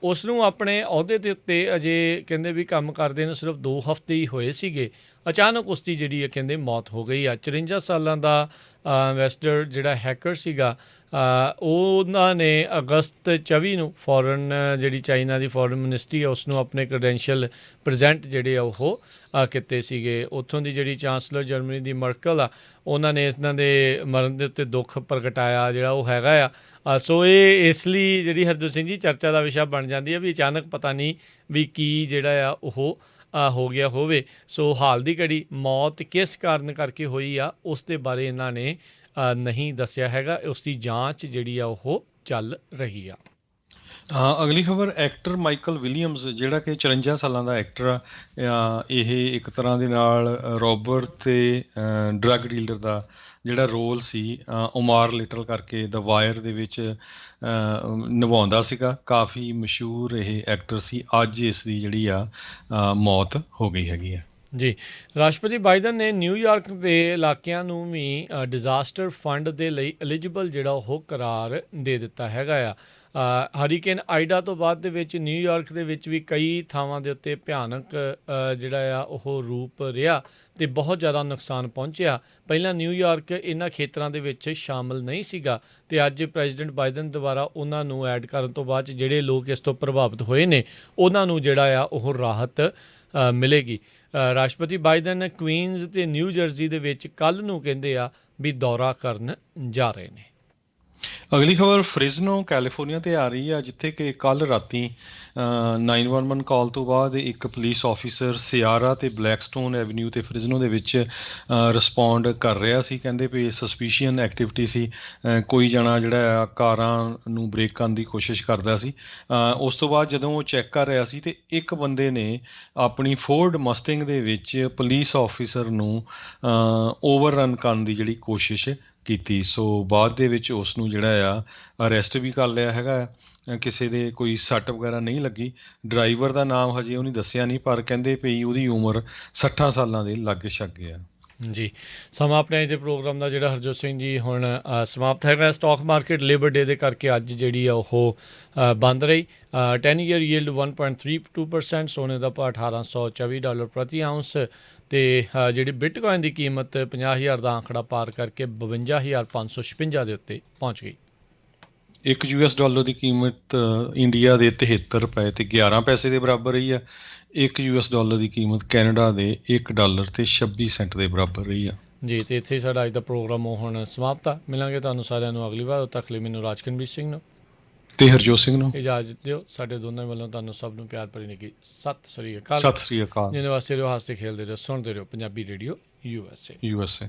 ਉਸ ਨੂੰ ਆਪਣੇ ਅਹੁਦੇ ਦੇ ਉੱਤੇ ਅਜੇ ਕਹਿੰਦੇ ਵੀ ਕੰਮ ਕਰਦੇ ਨੂੰ ਸਿਰਫ 2 ਹਫ਼ਤੇ ਹੀ ਹੋਏ ਸੀਗੇ, ਅਚਾਨਕ ਉਸ ਦੀ ਜਿਹੜੀ ਕਹਿੰਦੇ ਮੌਤ ਹੋ ਗਈ ਆ। 54 ਸਾਲਾਂ ਦਾ ਅੰਬੈਸਡਰ ਜਿਹੜਾ ਹੈਕਰ ਸੀਗਾ ਉਹਨਾਂ ਨੇ ਅਗਸਤ 24 ਨੂੰ ਫੋਰਨ ਜਿਹੜੀ ਚਾਈਨਾ ਦੀ ਫੋਰਨ ਮਿਨਿਸਟਰੀ ਆ ਉਸ ਨੂੰ ਆਪਣੇ ਕ੍ਰੈਡੈਂਸ਼ੀਅਲ ਪ੍ਰੈਜ਼ੈਂਟ ਜਿਹੜੇ ਆ ਉਹ ਕੀਤੇ ਸੀਗੇ। ਉੱਥੋਂ ਦੀ ਜਿਹੜੀ ਚਾਂਸਲਰ ਜਰਮਨੀ ਦੀ ਮਰਕਲ ਆ ਉਹਨਾਂ ਨੇ ਇਹਨਾਂ ਦੇ ਮਰਨ ਦੇ ਉੱਤੇ ਦੁੱਖ ਪ੍ਰਗਟਾਇਆ ਜਿਹੜਾ ਉਹ ਹੈਗਾ ਆ। ਸੋ ਇਹ ਇਸ ਲਈ ਜਿਹੜੀ ਹਰਜੋਤ ਸਿੰਘ ਜੀ ਚਰਚਾ ਦਾ ਵਿਸ਼ਾ ਬਣ ਜਾਂਦੀ ਹੈ ਵੀ ਅਚਾਨਕ ਪਤਾ ਨਹੀਂ ਵੀ ਕੀ ਜਿਹੜਾ ਆ ਉਹ ਹੋ ਗਿਆ ਹੋਵੇ। ਸੋ ਹਾਲ ਦੀ ਘੜੀ ਮੌਤ ਕਿਸ ਕਾਰਨ ਕਰਕੇ ਹੋਈ ਆ ਉਸ ਦੇ ਬਾਰੇ ਇਹਨਾਂ ਨੇ ਨਹੀਂ ਦੱਸਿਆ ਹੈਗਾ। ਉਸ ਦੀ ਜਾਂਚ ਜਿਹੜੀ ਆ ਉਹ ਚੱਲ ਰਹੀ ਆ। ਅਗਲੀ ਖਬਰ ਐਕਟਰ ਮਾਈਕਲ ਵਿਲੀਅਮਸ ਜਿਹੜਾ ਕਿ 54 ਸਾਲਾਂ ਦਾ ਐਕਟਰ ਆ, ਇਹ ਇੱਕ ਤਰ੍ਹਾਂ ਦੇ ਨਾਲ ਰੋਬਰ ਤੇ ਡਰੱਗ ਡੀਲਰ ਦਾ ਜਿਹੜਾ ਰੋਲ ਸੀ ਓਮਾਰ ਲਿਟਲ ਕਰਕੇ ਦ ਵਾਇਰ ਦੇ ਵਿੱਚ ਨਿਭਾਉਂਦਾ ਸੀਗਾ। ਕਾਫੀ ਮਸ਼ਹੂਰ ਇਹ ਐਕਟਰ ਸੀ। ਅੱਜ ਇਸ ਦੀ ਜਿਹੜੀ ਆ ਮੌਤ ਹੋ ਗਈ ਹੈਗੀ ਆ। ਜੀ, ਰਾਸ਼ਟਰਪਤੀ ਬਾਈਡਨ ਨੇ ਨਿਊਯਾਰਕ ਦੇ ਇਲਾਕਿਆਂ ਨੂੰ ਵੀ ਡਿਜ਼ਾਸਟਰ ਫੰਡ ਦੇ ਲਈ ਐਲੀਜੀਬਲ ਜਿਹੜਾ ਉਹ ਕਰਾਰ ਦੇ ਦਿੱਤਾ ਹੈਗਾ ਆ। ਹਰੀਕੇਨ ਆਈਡਾ ਤੋਂ ਬਾਅਦ ਦੇ ਵਿੱਚ ਨਿਊਯਾਰਕ ਦੇ ਵਿੱਚ ਵੀ ਕਈ ਥਾਵਾਂ ਦੇ ਉੱਤੇ ਭਿਆਨਕ ਜਿਹੜਾ ਆ ਉਹ ਰੂਪ ਰਿਹਾ ਅਤੇ ਬਹੁਤ ਜ਼ਿਆਦਾ ਨੁਕਸਾਨ ਪਹੁੰਚਿਆ। ਪਹਿਲਾਂ ਨਿਊਯਾਰਕ ਇਹਨਾਂ ਖੇਤਰਾਂ ਦੇ ਵਿੱਚ ਸ਼ਾਮਲ ਨਹੀਂ ਸੀਗਾ ਅਤੇ ਅੱਜ ਪ੍ਰੈਜ਼ੀਡੈਂਟ ਬਾਈਡਨ ਦੁਆਰਾ ਉਹਨਾਂ ਨੂੰ ਐਡ ਕਰਨ ਤੋਂ ਬਾਅਦ ਜਿਹੜੇ ਲੋਕ ਇਸ ਤੋਂ ਪ੍ਰਭਾਵਿਤ ਹੋਏ ਨੇ ਉਹਨਾਂ ਨੂੰ ਜਿਹੜਾ ਆ ਉਹ ਰਾਹਤ ਮਿਲੇਗੀ। ਰਾਸ਼ਟਰਪਤੀ ਬਾਈਡਨ ਕੁਈਨਜ਼ ਅਤੇ ਨਿਊ ਜਰਸੀ ਦੇ ਵਿੱਚ ਕੱਲ੍ਹ ਨੂੰ ਕਹਿੰਦੇ ਆ ਵੀ ਦੌਰਾ ਕਰਨ ਜਾ ਰਹੇ ਨੇ। ਅਗਲੀ ਖਬਰ ਫ੍ਰਿਜ਼ਨੋ ਕੈਲੀਫੋਰਨੀਆ ਤੇ ਆ ਰਹੀ ਆ, ਜਿੱਥੇ ਕਿ ਕੱਲ੍ਹ ਰਾਤੀ 911 ਕਾਲ ਤੋਂ ਬਾਅਦ ਇੱਕ ਪੁਲਿਸ ਆਫਿਸਰ ਸਿਆਰਾ ਤੇ ਬਲੈਕਸਟੋਨ ਐਵਨਿਊ ਤੇ ਫ੍ਰਿਜ਼ਨੋ ਦੇ ਵਿੱਚ ਰਿਸਪੌਂਡ ਕਰ ਰਿਹਾ ਸੀ। ਕਹਿੰਦੇ ਵੀ ਸਸਪੀਸ਼ੀਅਨ ਐਕਟੀਵਿਟੀ ਸੀ। ਕੋਈ ਜਣਾ ਜਿਹੜਾ ਆ ਕਾਰਾਂ ਨੂੰ ਬ੍ਰੇਕ ਕਰਨ ਦੀ ਕੋਸ਼ਿਸ਼ ਕਰਦਾ ਸੀ। ਉਸ ਤੋਂ ਬਾਅਦ ਜਦੋਂ ਉਹ ਚੈੱਕ ਕਰ ਰਿਹਾ ਸੀ ਤੇ ਇੱਕ ਬੰਦੇ ਨੇ ਆਪਣੀ ਫੋਰਡ ਮਸਟਿੰਗ ਦੇ ਵਿੱਚ ਪੁਲਿਸ ਆਫਿਸਰ ਨੂੰ ਓਵਰਰਨ ਕਰਨ ਦੀ ਜਿਹੜੀ ਕੋਸ਼ਿਸ਼ ਕੀਤੀ। ਸੋ ਬਾਅਦ ਦੇ ਵਿੱਚ ਉਸ ਨੂੰ ਜਿਹੜਾ ਆ ਅਰੈਸਟ ਵੀ ਕਰ ਲਿਆ ਹੈਗਾ ਆ। ਕਿਸੇ ਦੇ ਕੋਈ ਸੱਟ ਵਗੈਰਾ ਨਹੀਂ ਲੱਗੀ। ਡਰਾਈਵਰ ਦਾ ਨਾਮ ਹਜੇ ਉਹਨੇ ਦੱਸਿਆ ਨਹੀਂ, ਪਰ ਕਹਿੰਦੇ ਪਈ ਉਹਦੀ ਉਮਰ 60 ਸਾਲਾਂ ਦੇ ਲਾਗੇ ਛਾਗੇ ਆ। ਜੀ, ਸਮਾਂ ਆਪਣੇ ਅੱਜ ਦੇ ਪ੍ਰੋਗਰਾਮ ਦਾ ਜਿਹੜਾ ਹਰਜੋਤ ਸਿੰਘ ਜੀ ਹੁਣ ਸਮਾਪਤ ਹੈਗਾ। ਸਟਾਕ ਮਾਰਕੀਟ ਲੇਬਰ ਡੇ ਦੇ ਕਰਕੇ ਅੱਜ ਜਿਹੜੀ ਆ ਉਹ ਬੰਦ ਰਹੀ। 10 ਈਅਰ ਯੀਲਡ 1.32%, ਸੋਨੇ ਦਾ ਭਾਅ $1824 ਪ੍ਰਤੀ ਆਊਂਸ ਅਤੇ ਜਿਹੜੀ ਬਿਟਕੋਇਨ ਦੀ ਕੀਮਤ 50,000 ਦਾ ਆਂਕੜਾ ਪਾਰ ਕਰਕੇ 52,556 ਦੇ ਉੱਤੇ ਪਹੁੰਚ ਗਈ। ਇੱਕ US$ ਦੀ ਕੀਮਤ ਇੰਡੀਆ ਦੇ 73 ਰੁਪਏ ਤੇ 11 ਪੈਸੇ ਦੇ ਬਰਾਬਰ ਰਹੀ ਆ। ਇੱਕ US$ ਦੀ ਕੀਮਤ ਕੈਨੇਡਾ ਦੇ $1 ਤੇ 26 ਸੈਂਟ ਦੇ ਬਰਾਬਰ ਰਹੀ ਆ। ਜੀ, ਅਤੇ ਇੱਥੇ ਸਾਡਾ ਅੱਜ ਦਾ ਪ੍ਰੋਗਰਾਮ ਉਹ ਹੁਣ ਸਮਾਪਤ ਆ। ਮਿਲਾਂਗੇ ਤੁਹਾਨੂੰ ਸਾਰਿਆਂ ਨੂੰ ਅਗਲੀ ਵਾਰ। ਉਦੋਂ ਤੱਕ ਲਈ ਮੈਨੂੰ ਰਾਜਕਨਵੀਰ ਸਿੰਘ ਨੂੰ ਤੇ ਹਰਜੋਤ ਸਿੰਘ ਨੂੰ ਇਜਾਜ਼ਤ ਦਿਓ। ਸਾਡੇ ਦੋਨਾਂ ਵੱਲੋਂ ਤੁਹਾਨੂੰ ਸਭ ਨੂੰ ਪਿਆਰ ਭਰੀ ਨਿੱਘੀ ਸਤਿ ਸ੍ਰੀ ਅਕਾਲ। ਸਤਿ ਸ੍ਰੀ ਅਕਾਲ। ਜਿਹਦੇ ਵਾਸਤੇ ਰਹੋ, ਹੱਸਦੇ ਖੇਲਦੇ ਰਹੋ, ਸੁਣਦੇ ਰਹੋ ਪੰਜਾਬੀ ਰੇਡੀਓ USA।